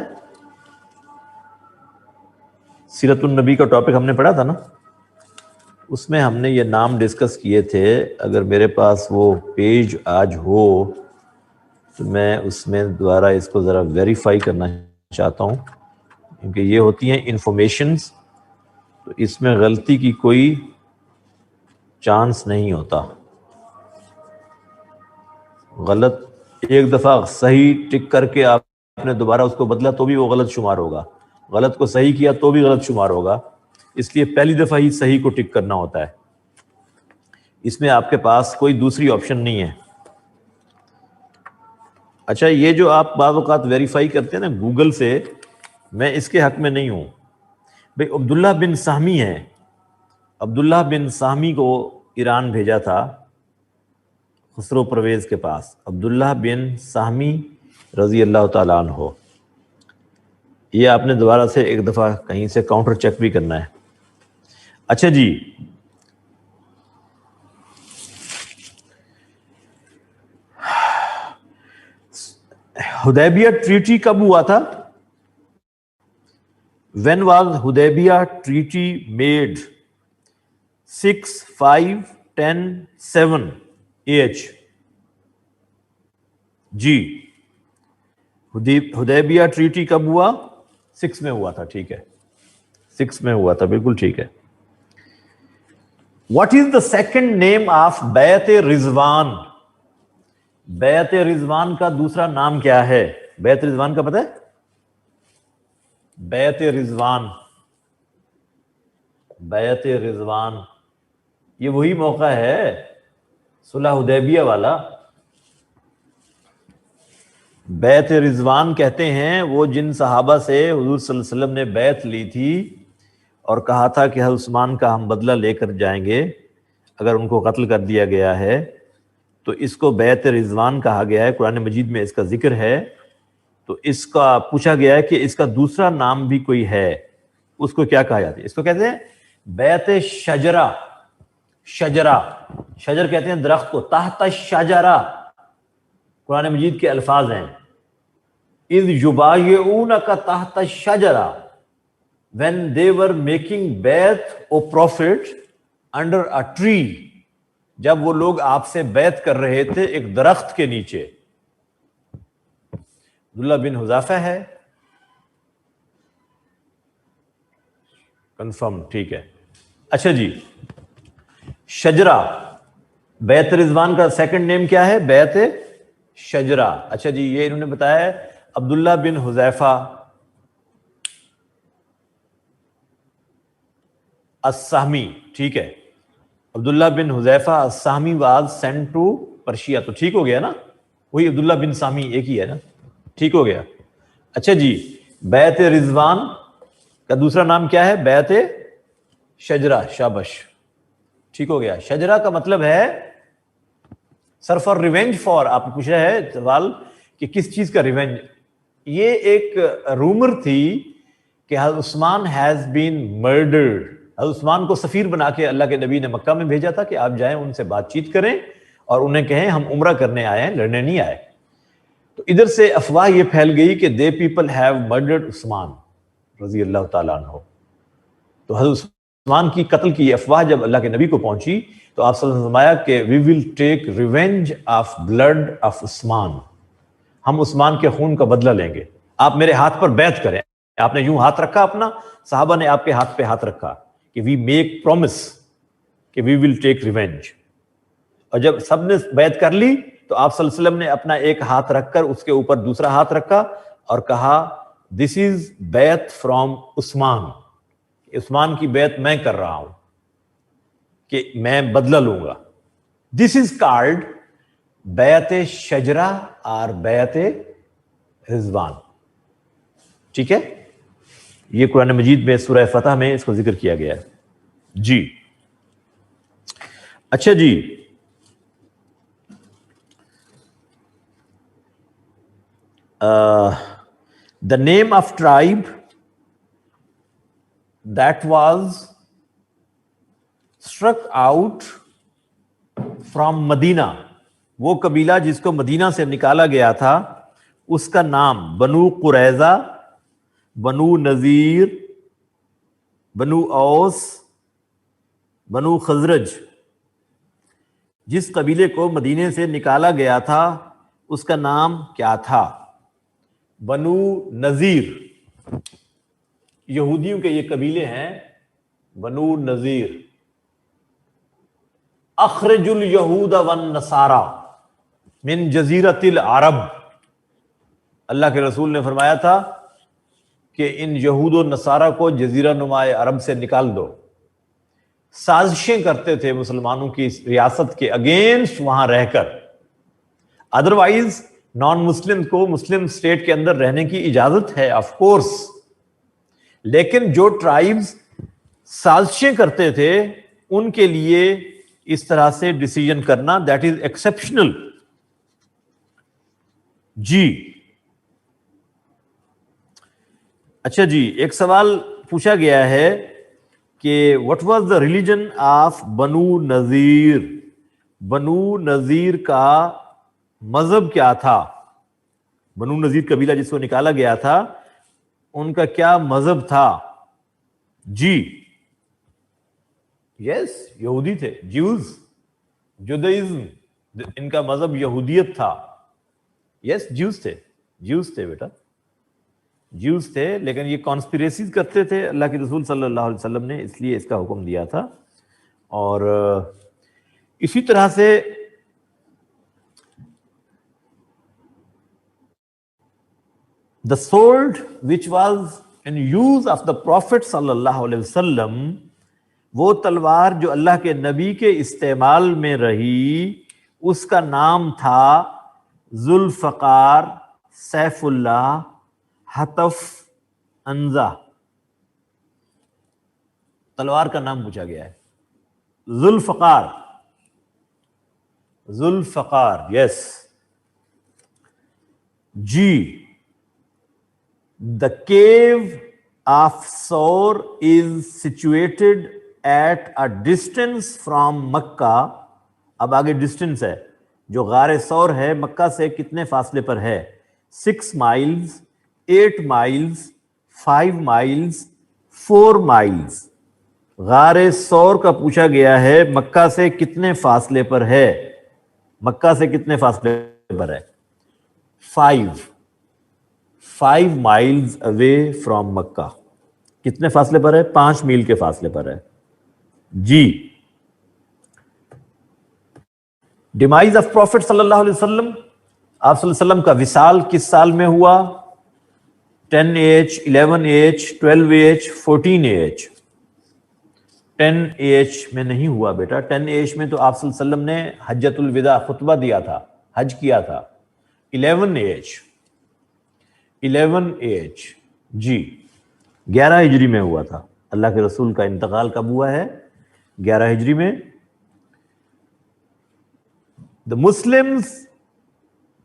سیرت النبی کا ٹاپک ہم نے پڑھا تھا نا، اس میں ہم نے یہ نام ڈسکس کیے تھے. اگر میرے پاس وہ پیج آج ہو تو میں اس میں دوبارہ اس کو ذرا ویریفائی کرنا چاہتا ہوں، کیونکہ یہ ہوتی ہیں انفارمیشنز، تو اس میں غلطی کی کوئی چانس نہیں ہوتا. غلط ایک دفعہ صحیح ٹک کر کے آپ نے دوبارہ اس کو بدلا تو بھی وہ غلط شمار ہوگا، غلط کو صحیح کیا تو بھی غلط شمار ہوگا. اس لیے پہلی دفعہ ہی صحیح کو ٹک کرنا ہوتا ہے. اس میں آپ کے پاس کوئی دوسری آپشن نہیں ہے. اچھا یہ جو آپ بعض اوقات ویریفائی کرتے ہیں نا گوگل سے، میں اس کے حق میں نہیں ہوں. بھئی عبداللہ بن سہمی ہے، عبداللہ بن سہمی کو ایران بھیجا تھا خسرو پرویز کے پاس. عبداللہ بن سہمی رضی اللہ تعالیٰ عنہ. یہ آپ نے دوبارہ سے ایک دفعہ کہیں سے کاؤنٹر چیک بھی کرنا ہے. اچھا جی حدیبیہ ٹریٹی کب ہوا تھا؟ When was Hudaybiyah treaty made? 6/5/10/7 AH. G Hudaybiyyah treaty کب ہوا؟ 6 میں ہوا تھا. ٹھیک ہے 6 میں ہوا تھا, بالکل ٹھیک ہے. What is the second name of بیعت رضوان؟ بیعت رضوان کا دوسرا نام کیا ہے؟ بیعت رضوان کا پتہ ہے؟ بیعت رضوان, بیعت رضوان یہ وہی موقع ہے صلح حدیبیہ والا. بیعت رضوان کہتے ہیں وہ جن صحابہ سے حضور صلی اللہ علیہ وسلم نے بیعت لی تھی اور کہا تھا کہ حضرت عثمان کا ہم بدلہ لے کر جائیں گے اگر ان کو قتل کر دیا گیا ہے, تو اس کو بیعت رضوان کہا گیا ہے. قرآن مجید میں اس کا ذکر ہے. تو اس کا پوچھا گیا ہے کہ اس کا دوسرا نام بھی کوئی ہے, اس کو کیا کہا جاتا ہے؟ اس کو کہتے ہیں بیعت شجرہ. شجرہ, شجر کہتے ہیں درخت کو. تحت الشجرہ قرآن مجید کے الفاظ ہیں. اذ یبایعونک تحت الشجرہ, when they were making بیعت او prophet under a tree, جب وہ لوگ آپ سے بیعت کر رہے تھے ایک درخت کے نیچے. عبداللہ بن حذیفہ ہے, کنفرم, ٹھیک ہے. اچھا جی, شجرہ, بیعت رضوان کا سیکنڈ نیم کیا ہے؟ بیعت شجرہ. اچھا جی, یہ انہوں نے بتایا ہے عبداللہ بن حذیفہ السہمی. ٹھیک ہے, Abdullah bin Hudhayfa al Sahmi was sent to Persia. تو ٹھیک ہو گیا نا, وہی عبداللہ بن سامی ایک ہی ہے نا, ٹھیک ہو گیا. اچھا جی, بیعت رضوان کا دوسرا نام کیا ہے؟ بیعت شجرہ. شابش, ٹھیک ہو گیا. شجرہ کا مطلب ہے سر فار ریونج فار. آپ نے پوچھا ہے سوال کہ کس چیز کا ریونج. یہ ایک رومر تھی کہ حضرت عثمان ہیز بین مرڈرڈ. حضرت عثمان کو سفیر بنا کے اللہ کے نبی نے مکہ میں بھیجا تھا کہ آپ جائیں ان سے بات چیت کریں اور انہیں کہیں ہم عمرہ کرنے آئے ہیں, لڑنے نہیں آئے. تو ادھر سے افواہ یہ پھیل گئی کہ دے پیپل ہیو مرڈرڈ عثمان رضی اللہ تعالیٰ عنہ. تو حضرت عثمان کی قتل کی یہ افواہ جب اللہ کے نبی کو پہنچی تو آپ صلی اللہ علیہ وسلم نے فرمایا کہ we will take revenge of blood of Uthman. ہم عثمان کے خون کا بدلہ لیں گے, آپ میرے ہاتھ پر بیعت کریں. آپ نے یوں ہاتھ رکھا اپنا, صحابہ نے آپ کے ہاتھ پہ ہاتھ رکھا کہ وی میک پرومس کہ وی ول ٹیک ریونج. اور جب سب نے بیعت کر لی تو آپ صلی اللہ علیہ وسلم نے اپنا ایک ہاتھ رکھ کر اس کے اوپر دوسرا ہاتھ رکھا اور کہا دس از بیعت فرام عثمان. عثمان کی بیعت میں کر رہا ہوں کہ میں بدلہ لوں گا. دس از کالڈ بیعت شجرہ اور بیعت رضوان. ٹھیک ہے, یہ قرآن مجید میں سورہ فتح میں اس کو ذکر کیا گیا ہے. جی اچھا جی, the name of tribe that was struck out from Medina, وہ قبیلہ جس کو مدینہ سے نکالا گیا تھا اس کا نام بنو قریظہ, بنو نذیر, بنو اوس, بنو خزرج. جس قبیلے کو مدینے سے نکالا گیا تھا اس کا نام کیا تھا؟ بنو نذیر. یہودیوں کے یہ قبیلے ہیں بنو نذیر. اخرج الیہود والنصارى من جزیرۃ العرب. اللہ کے رسول نے فرمایا تھا کہ ان یہود و نصارہ کو جزیرہ نما عرب سے نکال دو. سازشیں کرتے تھے مسلمانوں کی ریاست کے اگینسٹ وہاں رہ کر. ادروائز نان مسلم کو مسلم اسٹیٹ کے اندر رہنے کی اجازت ہے آف کورس, لیکن جو ٹرائبز سازشیں کرتے تھے ان کے لیے اس طرح سے ڈیسیژن کرنا دیٹ از ایکسیپشنل. جی اچھا جی, ایک سوال پوچھا گیا ہے کہ what was the religion of بنو نذیر. بنو نذیر کا مذہب کیا تھا؟ بنو نذیر قبیلہ جس کو نکالا گیا تھا ان کا کیا مذہب تھا؟ جی یس یہودی تھے، جیوز، جودائزم، ان کا مذہب یہودیت تھا. یس جیوز تھے بیٹا، جیوز تھے، لیکن یہ کانسپیریسیز کرتے تھے اللہ کے رسول صلی اللہ علیہ وسلم نے اس لیے اس کا حکم دیا تھا. اور اسی طرح سے the sword which was in use of the Prophet صلی اللہ علیہ وسلم، وہ تلوار جو اللہ کے نبی کے استعمال میں رہی اس کا نام تھا ذوالفقار، سیف اللہ، حتف، انزا. تلوار کا نام پوچھا گیا ہے ذوالفقار. ذوالفقار یس جی. The cave of Saur is situated at a distance from Makkah. اب آگے ڈسٹنس ہے، جو غار سور ہے مکہ سے کتنے فاصلے پر ہے؟ 6 miles, 8 miles, 5 miles, 4 miles. غار سور کا پوچھا گیا ہے مکہ سے کتنے فاصلے پر ہے؟ مکہ سے کتنے فاصلے پر ہے؟ 5 miles away from مکہ. کتنے فاصلے پر ہے؟ 5 میل کے فاصلے پر ہے. جی. ڈیمائز آف پروفٹ صلی اللہ علیہ وسلم، آپ صلی اللہ علیہ وسلم کا وصال کس سال میں ہوا؟ 10 AH, 11 AH, 12 AH, 14 AH. 10 AH میں نہیں ہوا بیٹا. 10 AH میں تو آپ صلی اللہ علیہ وسلم نے حجۃ الوداع خطبہ دیا تھا، حج کیا تھا. 11 AH جی 11 ہجری میں ہوا تھا. اللہ کے رسول کا انتقال کب ہوا ہے؟ 11 ہجری میں. The Muslims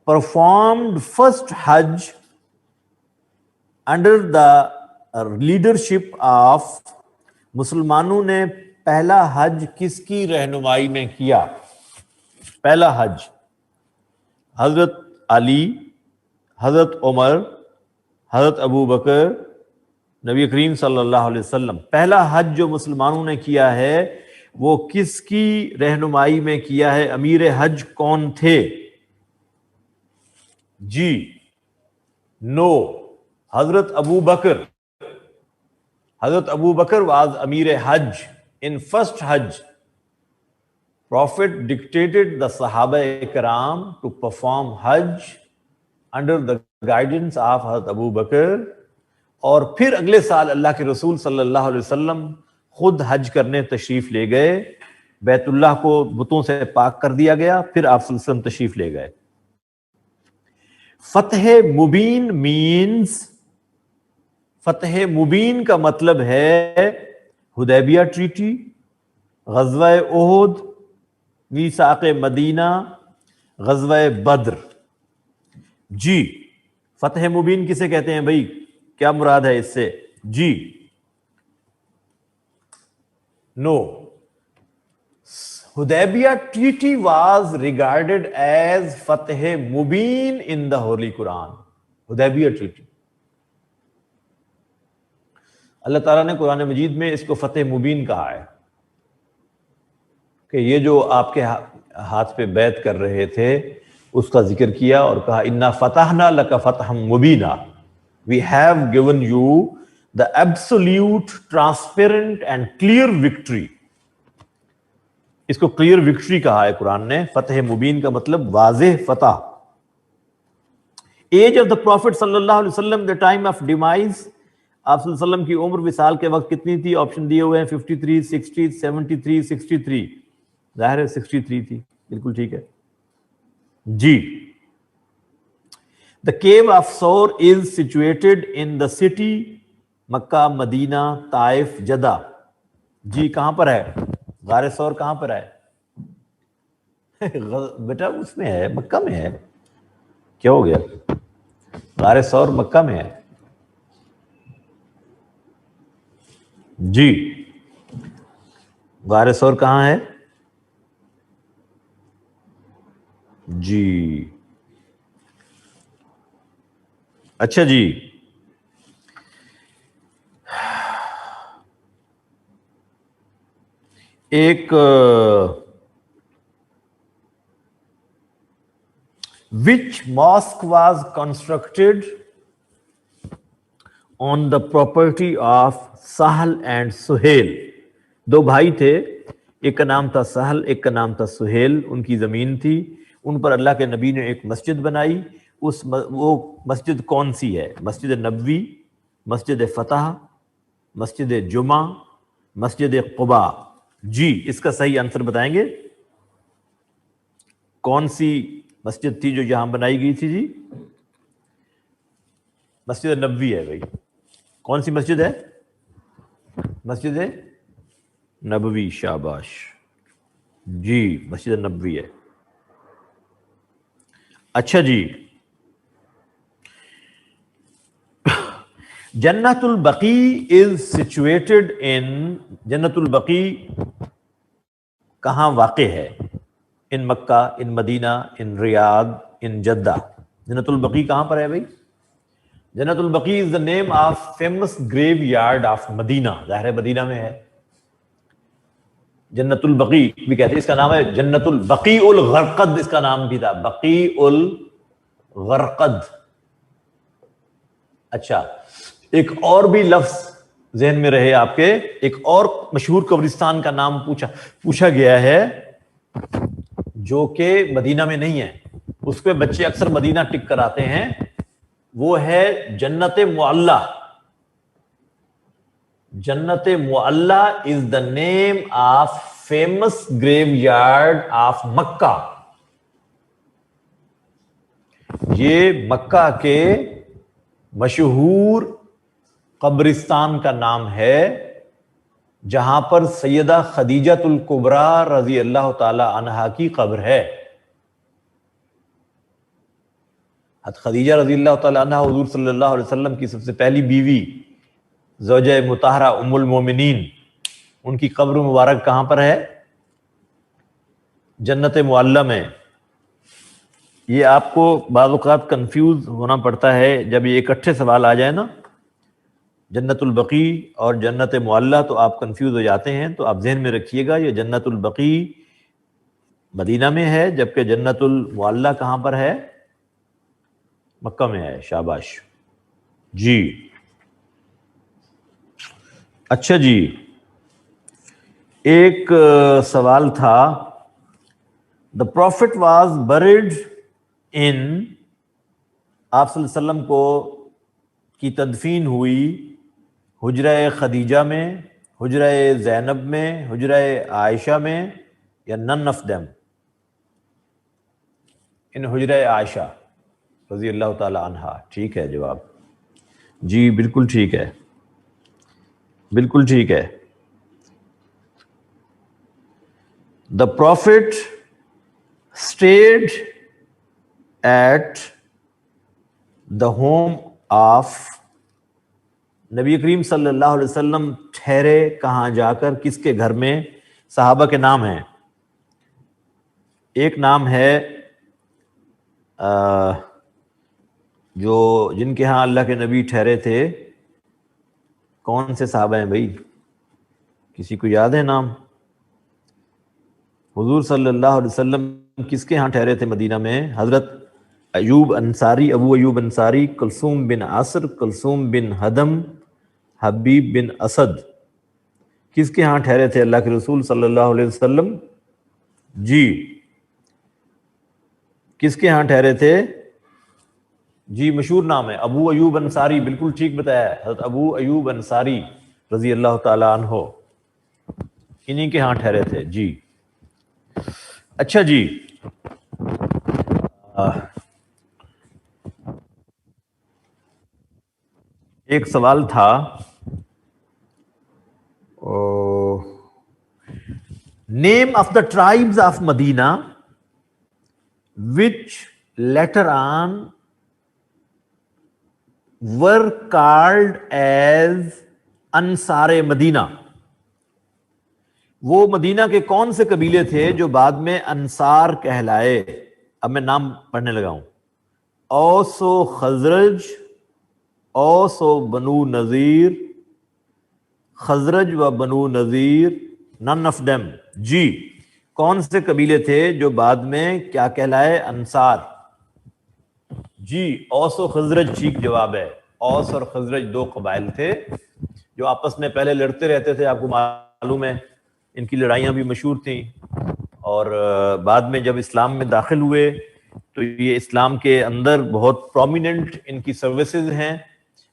performed first Hajj under the leadership of، مسلمانوں نے پہلا حج کس کی رہنمائی میں کیا؟ پہلا حج حضرت علی، حضرت عمر، حضرت ابو بکر، نبی کریم صلی اللہ علیہ وسلم. پہلا حج جو مسلمانوں نے کیا ہے وہ کس کی رہنمائی میں کیا ہے؟ امیر حج کون تھے؟ جی نو حضرت ابو بکر. حضرت ابو بکر واز امیر حج in first Hajj. Prophet dictated the Sahaba Ikram to perform Hajj under the guidance of حضرت ابو بکر. اور پھر اگلے سال اللہ کے رسول صلی اللہ علیہ وسلم خود حج کرنے تشریف لے گئے. بیت اللہ کو بتوں سے پاک کر دیا گیا، پھر آپ صلی اللہ علیہ وسلم تشریف لے گئے. فتح مبین مینز، فتح مبین کا مطلب ہے حدیبیہ ٹریٹی، غزوہ احد، میثاق مدینہ، غزوہ بدر. جی فتح مبین کسے کہتے ہیں بھائی؟ کیا مراد ہے اس سے؟ جی نو Hudaybiyah treaty was regarded as فتح مبین in the holy Quran. Hudaybiyah treaty اللہ تعالیٰ نے قرآن مجید میں اس کو فتح مبین کہا ہے کہ یہ جو آپ کے ہاتھ پہ بیعت کر رہے تھے اس کا ذکر کیا اور کہا انا فتحنا لک فتحا مبینا. We have given you the absolute, transparent and clear victory. اس کو clear victory کہا ہے قرآن نے. فتح مبین کا مطلب واضح فتح. Age of the Prophet صلی اللہ علیہ وسلم, the time of demise. آپ صلی اللہ علیہ وسلم کی عمر وصال کے وقت کتنی تھی؟ آپشن دیے ہوئے ہیں 53, 60, 73, 63. ظاہر ہے 63 تھی، بالکل ٹھیک ہے جی. The cave of Saur is situated in the city Makkah, Madinah, Taif, Jeddah. جی کہاں پر ہے غار سور؟ کہاں پر ہے بیٹا؟ اس میں ہے، مکہ میں ہے. کیا ہو گیا؟ غار سور مکہ میں ہے. جی غار سور کہاں ہے؟ جی اچھا جی، ایک which mosque was constructed on the property of سہل اینڈ سہیل؟ دو بھائی تھے، ایک کا نام تھا سہل، ایک کا نام تھا سہیل، ان کی زمین تھی، ان پر اللہ کے نبی نے ایک مسجد بنائی. وہ مسجد کون سی ہے؟ مسجد نبوی، مسجد فتح، مسجد جمعہ، مسجد قباء؟ جی، اس کا صحیح آنسر بتائیں گے کون سی مسجد تھی جو یہاں بنائی گئی تھی؟ جی مسجد نبوی ہے بھائی. کون سی مسجد ہے؟ مسجد نبوی، شاباش. جی مسجد نبوی ہے. اچھا جی، جنت البقیع از سچویٹڈ ان، جنت البقیع کہاں واقع ہے؟ In Makkah, in Madinah, in Riyadh, in Jeddah? Jannat al Baqi کہاں پر ہے بھائی؟ Jannat al Baqi is the name of famous graveyard of Madinah. ظاہر مدینہ میں ہے. جنت البقیع بھی کہتے ہیں، اس کا نام ہے جنت البقیع الغرقد، اس کا نام بھی تھا بقیع الغرقد. اچھا، ایک اور بھی لفظ ذہن میں رہے آپ کے، ایک اور مشہور قبرستان کا نام پوچھا گیا ہے جو کہ مدینہ میں نہیں ہے، اس پہ بچے اکثر مدینہ ٹک کر آتے ہیں، وہ ہے Jannat Mualla. Jannat Mualla is the name of famous graveyard of Makkah. یہ مکہ کے مشہور قبرستان کا نام ہے جہاں پر سیدہ خدیجۃ الکبریٰ رضی اللہ تعالی عنہا کی قبر ہے. حضرت خدیجہ رضی اللہ تعالی عنہا حضور صلی اللہ علیہ وسلم کی سب سے پہلی بیوی، زوجہ مطہرہ ام المومنین، ان کی قبر مبارک کہاں پر ہے؟ جنت معلی میں. یہ آپ کو بعض اوقات کنفیوز ہونا پڑتا ہے جب یہ اکٹھے سوال آ جائے نا، جنت البقیع اور جنت معلی، تو آپ کنفیوز ہو جاتے ہیں. تو آپ ذہن میں رکھیے گا یہ جنت البقیع مدینہ میں ہے، جبکہ جنت المعلی کہاں پر ہے؟ مکہ میں ہے. شاباش جی. اچھا جی، ایک سوال تھا، دا پروفٹ واز بریڈ ان، آپ صلی اللہ علیہ وسلم کو کی تدفین ہوئی حجرہ خدیجہ میں، حجرہ زینب میں، حجرہ عائشہ میں، یا نن آف دیم؟ ان حجرہ عائشہ رضی اللہ تعالی عنہا. ٹھیک ہے جواب. جی بالکل ٹھیک ہے، بالکل ٹھیک ہے. دا profit stayed at the home of، نبی کریم صلی اللہ علیہ وسلم ٹھہرے کہاں جا کر، کس کے گھر میں؟ صحابہ کے نام ہیں. ایک نام ہے جو جن کے ہاں اللہ کے نبی ٹھہرے تھے، کون سے صحابہ ہیں بھائی؟ کسی کو یاد ہے نام؟ حضور صلی اللہ علیہ وسلم کس کے ہاں ٹھہرے تھے مدینہ میں؟ حضرت ایوب انصاری، ابو ایوب انصاری، کلثوم بن عاصر، کلثوم بن ہدم، حبیب بن اسد، کس کے ہاں ٹھہرے تھے اللہ کے رسول صلی اللہ علیہ وسلم؟ جی کس کے ہاں ٹھہرے تھے؟ جی مشہور نام ہے ابو ایوب انصاری. بالکل ٹھیک بتایا ہے، حضرت ابو ایوب انصاری رضی اللہ تعالی عنہ، انہی کے ہاں ٹھہرے تھے. جی اچھا جی، ایک سوال تھا، name of the tribes of Medina which later on were called as انصار مدینہ. وہ مدینہ کے کون سے قبیلے تھے جو بعد میں انصار کہلائے؟ اب میں نام پڑھنے لگا ہوں. اوس و خزرج، اوس و بنو نذیر، خزرج و بنو نذیر، نن آف دیم. جی کون سے قبیلے تھے جو بعد میں کیا کہلائے؟ انصار. جی اوس و خزرج ٹھیک جواب ہے. اوس اور خزرج دو قبائل تھے جو آپس میں پہلے لڑتے رہتے تھے، آپ کو معلوم ہے ان کی لڑائیاں بھی مشہور تھیں، اور بعد میں جب اسلام میں داخل ہوئے تو یہ اسلام کے اندر بہت پرومیننٹ ان کی سروسز ہیں،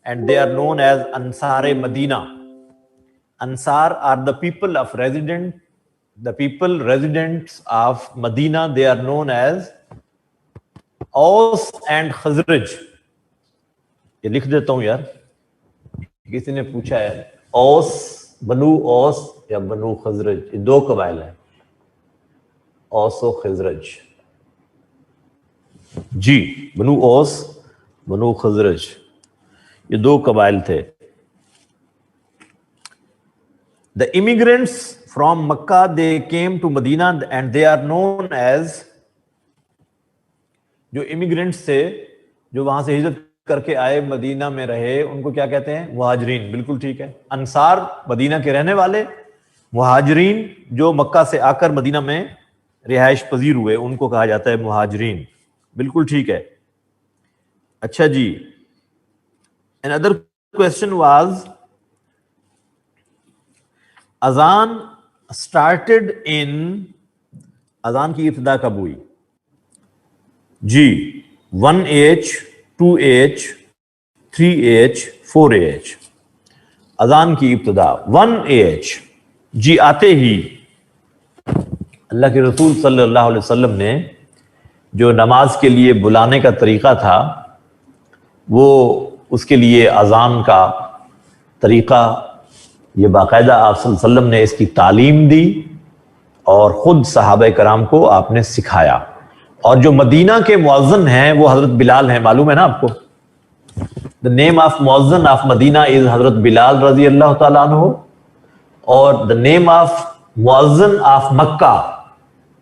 and they are known as Ansar Medina. Ansar are the people of resident, the people residents of Medina, they are known as Aus and Khazraj. یہ لکھ دیتا ہوں یار، کسی نے پوچھا ہے اوس، بنو اوس یا بنو خزرج، یہ دو قبائل ہیں، اوس و خزرج. جی بنو اوس بنو خزرج یہ دو قبائل تھے. The immigrants from Makkah, they came to Medina and they are known as، جو immigrants تھے جو وہاں سے ہجرت کر کے آئے مدینہ میں رہے، ان کو کیا کہتے ہیں؟ مہاجرین. بالکل ٹھیک ہے. انصار مدینہ کے رہنے والے، مہاجرین جو مکہ سے آ کر مدینہ میں رہائش پذیر ہوئے ان کو کہا جاتا ہے مہاجرین. بالکل ٹھیک ہے. اچھا جی، another question was اذان started in، اذان کی ابتدا کب ہوئی؟ جی 1H 2H 3H 4H. اذان کی ابتدا 1H. جی آتے ہی اللہ کے رسول صلی اللہ علیہ وسلم نے جو نماز کے لیے بلانے کا طریقہ تھا، وہ اس کے لیے اذان کا طریقہ یہ باقاعدہ آپ صلی اللہ علیہ وسلم نے اس کی تعلیم دی اور خود صحابہ کرام کو آپ نے سکھایا. اور جو مدینہ کے مؤذن ہیں وہ حضرت بلال ہیں، معلوم ہے نا آپ کو. The name of مؤذن of مدینہ is حضرت بلال رضی اللہ تعالیٰ عنہ، اور the name of مؤذن of Mecca,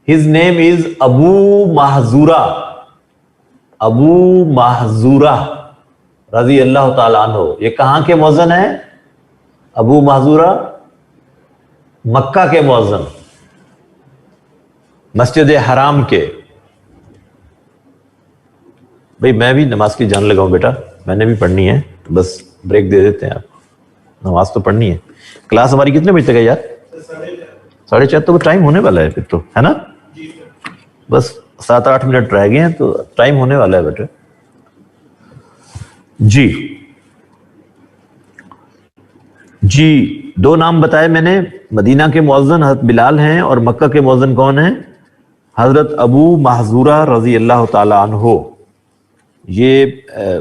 his name is Abu Mahdhura, Abu Mahdhura رضی اللہ تعالیٰ عنہ. یہ کہاں کے مؤذن ہیں؟ ابو محذورہ مکہ کے مؤذن، مسجد حرام کے. بھئی میں بھی نماز کی جان لگاؤں بیٹا، میں نے بھی پڑھنی ہے، تو بس بریک دے دیتے ہیں آپ کو، نماز تو پڑھنی ہے. کلاس ہماری کتنے بجے تک ہے یار؟ 4:30 تو ٹائم ہونے والا ہے پھر تو، ہے نا؟ بس 7-8 منٹ رہ گئے ہیں تو ٹائم ہونے والا ہے بیٹا. جی دو نام بتائے میں نے، مدینہ کے مؤذن حضرت بلال ہیں اور مکہ کے مؤذن کون ہیں؟ حضرت ابو محذورہ رضی اللہ تعالی عنہ. یہ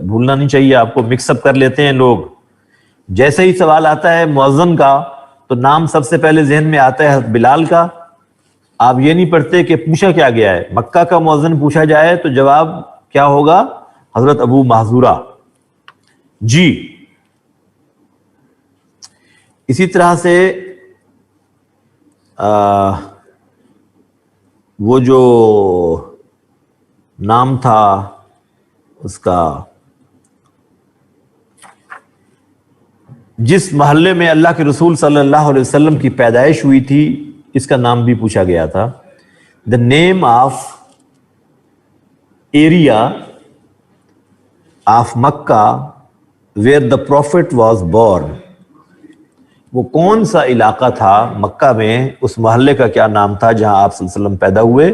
بھولنا نہیں چاہیے آپ کو، مکس اپ کر لیتے ہیں لوگ. جیسے ہی سوال آتا ہے مؤذن کا تو نام سب سے پہلے ذہن میں آتا ہے حضرت بلال کا. آپ یہ نہیں پڑھتے کہ پوچھا کیا گیا ہے. مکہ کا مؤذن پوچھا جائے تو جواب کیا ہوگا؟ حضرت ابو محذورہ. جی اسی طرح سے وہ جو نام تھا اس کا، جس محلے میں اللہ کے رسول صلی اللہ علیہ وسلم کی پیدائش ہوئی تھی، اس کا نام بھی پوچھا گیا تھا. The name of area of Makkah where the prophet was born. وہ کون سا علاقہ تھا مکہ میں، اس محلے کا کیا نام تھا جہاں آپ صلی اللہ علیہ وسلم پیدا ہوئے؟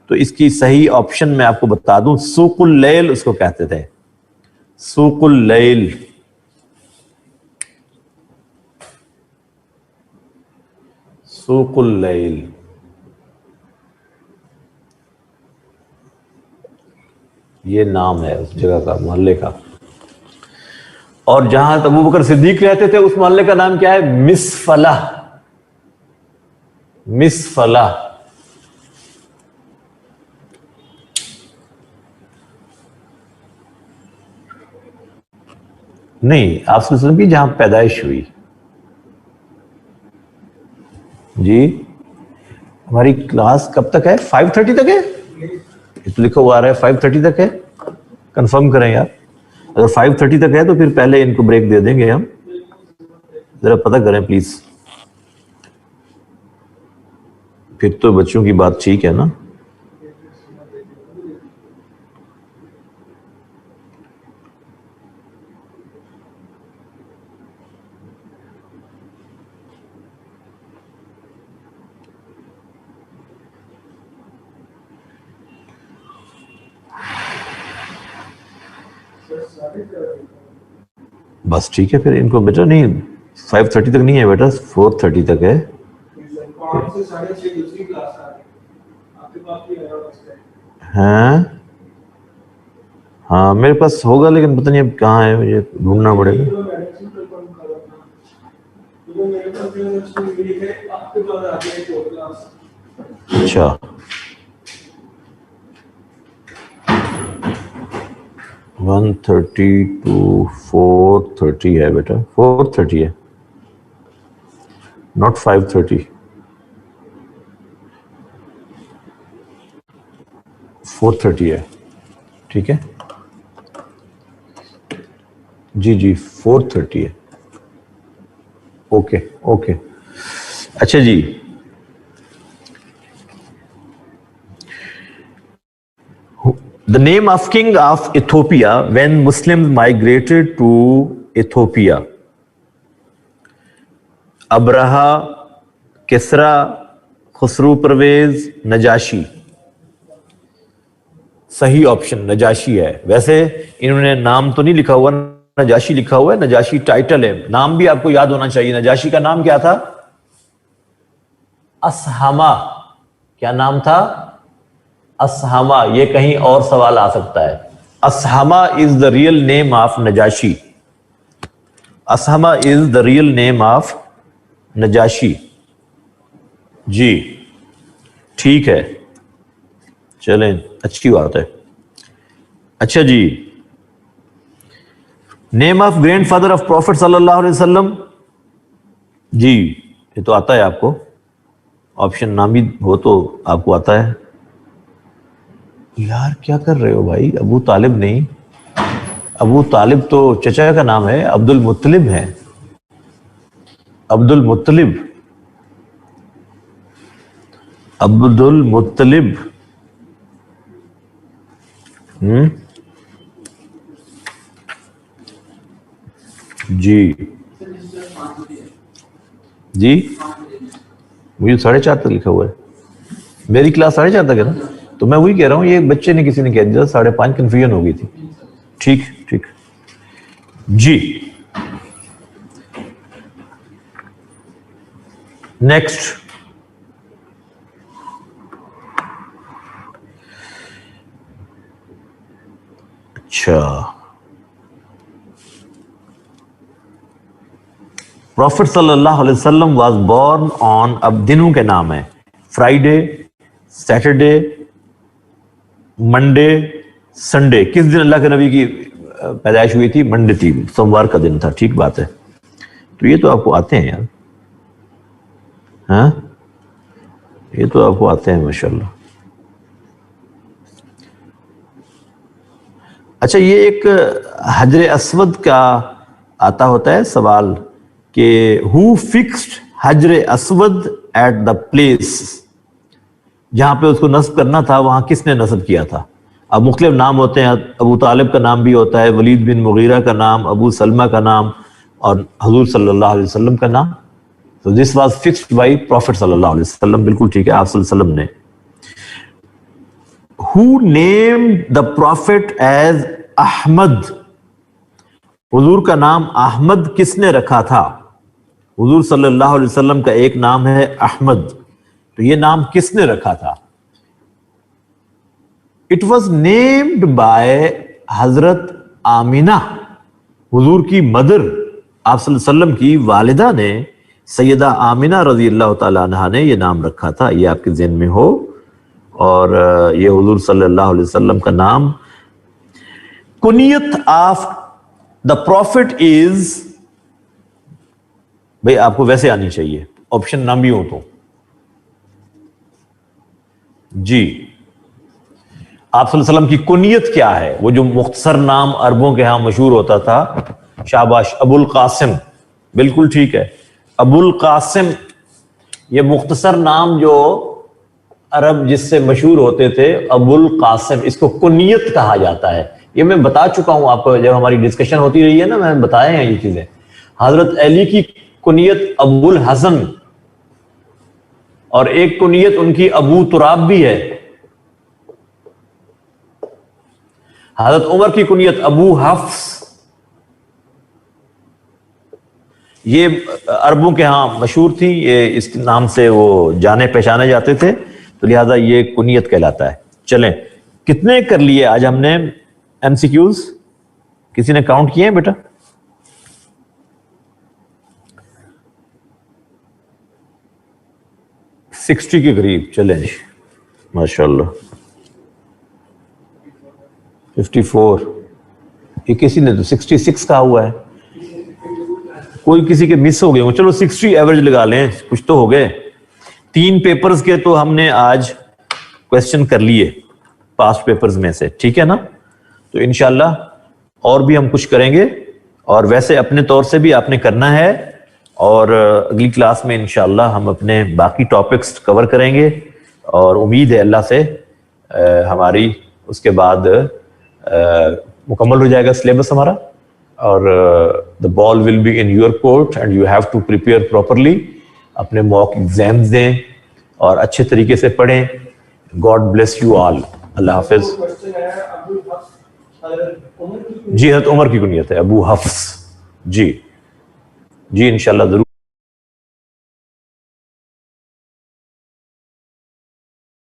تو اس کی صحیح آپشن میں آپ کو بتا دوں، سوق اللیل اس کو کہتے تھے. سوق اللیل. سوق اللیل یہ نام ہے اس جگہ کا، محلے کا. اور جہاں ابو بکر صدیق رہتے تھے اس محلے کا نام کیا ہے؟ مسفلہ. مسفلہ. نہیں، آپ صلی اللہ علیہ وسلم کی جہاں پیدائش ہوئی. جی ہماری کلاس کب تک ہے؟ 5:30 تک ہے؟ لکھا ہوا آ رہا ہے 5:30 تک ہے. کنفرم کریں یار. اگر 5:30 تک ہے تو پھر پہلے ان کو بریک دے دیں گے ہم. ذرا پتہ کریں پلیز. پھر تو بچوں کی بات ٹھیک ہے نا. بس ٹھیک ہے پھر ان کو بیٹا نہیں 5:30 تک نہیں ہے بیٹا 4:30 تک ہے. ہاں ہاں میرے پاس ہوگا لیکن پتہ نہیں اب کہاں ہے, مجھے ڈھونڈنا پڑے گا. اچھا 1:30 to 4:30 ہے بیٹا, 4:30 ہے not 5:30. 4:30 ہے ٹھیک ہے جی جی 4:30 ہے. Okay okay. اچھا جی the name of king of Ethiopia when Muslims migrated to Ethiopia. ابرہا, کسرا, خسرو پرویز, نجاشی. صحیح آپشن نجاشی ہے. ویسے انہوں نے نام تو نہیں لکھا ہوا, نجاشی لکھا ہوا ہے. نجاشی ٹائٹل ہے, نام بھی آپ کو یاد ہونا چاہیے. نجاشی کا نام کیا تھا؟ اسہما. کیا نام تھا؟ اسہما. یہ کہیں اور سوال آ سکتا ہے. Ashama is the real name of Najashi. Ashama is the real name of Najashi. جی ٹھیک ہے چلیں اچھی بات ہے. اچھا جی name of grandfather of prophet صلی اللہ علیہ وسلم. جی یہ تو آتا ہے آپ کو, آپشن نام بھی ہو تو آپ کو آتا ہے. یار کیا کر رہے ہو بھائی؟ ابو طالب نہیں, ابو طالب تو چچا کا نام ہے, عبد المطلب ہے. عبد المطلب, عبد المطلب. جی جی مجھے 4:30 تک لکھا ہوا ہے. میری کلاس 4:30 تک ہے نا, تو میں وہی کہہ رہا ہوں یہ بچے نے کسی نے کہہ دیا 5:30 کنفیوژن ہو گئی تھی. ٹھیک ٹھیک جی نیکسٹ. اچھا پروفٹ صلی اللہ علیہ وسلم واز بورن آن, اب دنوں کے نام ہے, فرائیڈے, سیٹرڈے, منڈے, سنڈے. کس دن اللہ کے نبی کی پیدائش ہوئی تھی؟ منڈے تھی, سوموار کا دن تھا. ٹھیک بات ہے. تو یہ تو آپ کو آتے ہیں یار, ہاں یہ تو آپ کو آتے ہیں ماشاءاللہ. اچھا یہ ایک حجر اسود کا آتا ہوتا ہے سوال کہ who fixed حجر اسود at the place, جہاں پہ اس کو نصب کرنا تھا وہاں کس نے نصب کیا تھا؟ اب مختلف نام ہوتے ہیں, ابو طالب کا نام بھی ہوتا ہے, ولید بن مغیرہ کا نام, ابو سلمہ کا نام, اور حضور صلی اللہ علیہ وسلم کا نام. So this was fixed by Prophet صلی اللہ علیہ وسلم. بالکل ٹھیک ہے, آپ صلی اللہ علیہ وسلم نے. Who named the Prophet as Ahmad, حضور کا نام احمد کس نے رکھا تھا؟ حضور صلی اللہ علیہ وسلم کا ایک نام ہے احمد, تو یہ نام کس نے رکھا تھا؟ It was named by حضرت آمینہ, حضور کی مدر, آپ صلی اللہ علیہ وسلم کی والدہ نے, سیدہ آمینہ رضی اللہ تعالیٰ عنہا نے یہ نام رکھا تھا. یہ آپ کے ذہن میں ہو. اور یہ حضور صلی اللہ علیہ وسلم کا نام. کنیت آف دا پروفٹ از, بھئی آپ کو ویسے آنی چاہیے آپشن نہ بھی ہو تو. جی آپ صلی اللہ علیہ وسلم کی کنیت کیا ہے؟ وہ جو مختصر نام عربوں کے ہاں مشہور ہوتا تھا، شاباش، ابو القاسم، بالکل ٹھیک ہے، ابو القاسم، یہ مختصر نام جو عرب جس سے مشہور ہوتے تھے، ابو القاسم، اس کو کنیت کہا جاتا ہے۔ یہ میں بتا چکا ہوں آپ کو، جب ہماری ڈسکشن ہوتی رہی ہے نا، میں بتایا ہیں یہ چیزیں۔ حضرت علی کی کنیت ابو الحسن، اور ایک کنیت ان کی ابو تراب بھی ہے۔ حضرت عمر کی کنیت ابو حفص، یہ عربوں کے ہاں مشہور تھی، یہ اس نام سے وہ جانے پہچانے جاتے تھے، تو لہٰذا یہ کنیت کہلاتا ہے۔ چلیں، کتنے کر لیے آج ہم نے ایم سی کیوز؟ کسی نے کاؤنٹ کیے ہیں بیٹا؟ 60 کے قریب، چلیں جی، ماشاء اللہ۔ 54، یہ کسی نے تو 66 کہا ہوا ہے، کوئی کسی کے مس ہو گئے ہوں، چلو 60 ایوریج لگا لیں، کچھ تو ہو گئے۔ 3 پیپرز کے تو ہم نے آج کویسچن کر لیے پاسٹ پیپرز میں سے، ٹھیک ہے نا؟ تو انشاءاللہ اور بھی ہم کچھ کریں گے، اور ویسے اپنے طور سے بھی آپ نے کرنا ہے، اور اگلی کلاس میں انشاءاللہ ہم اپنے باقی ٹاپکس کور کریں گے، اور امید ہے اللہ سے ہماری اس کے بعد مکمل ہو جائے گا سلیبس ہمارا، اور the ball will be in your court and you have to prepare properly، اپنے موک ایگزامز دیں اور اچھے طریقے سے پڑھیں۔ God bless you all، اللہ حافظ۔ جی، حضرت عمر کی کنیت ہے ابو حفص، جی انشاءاللہ ضرور۔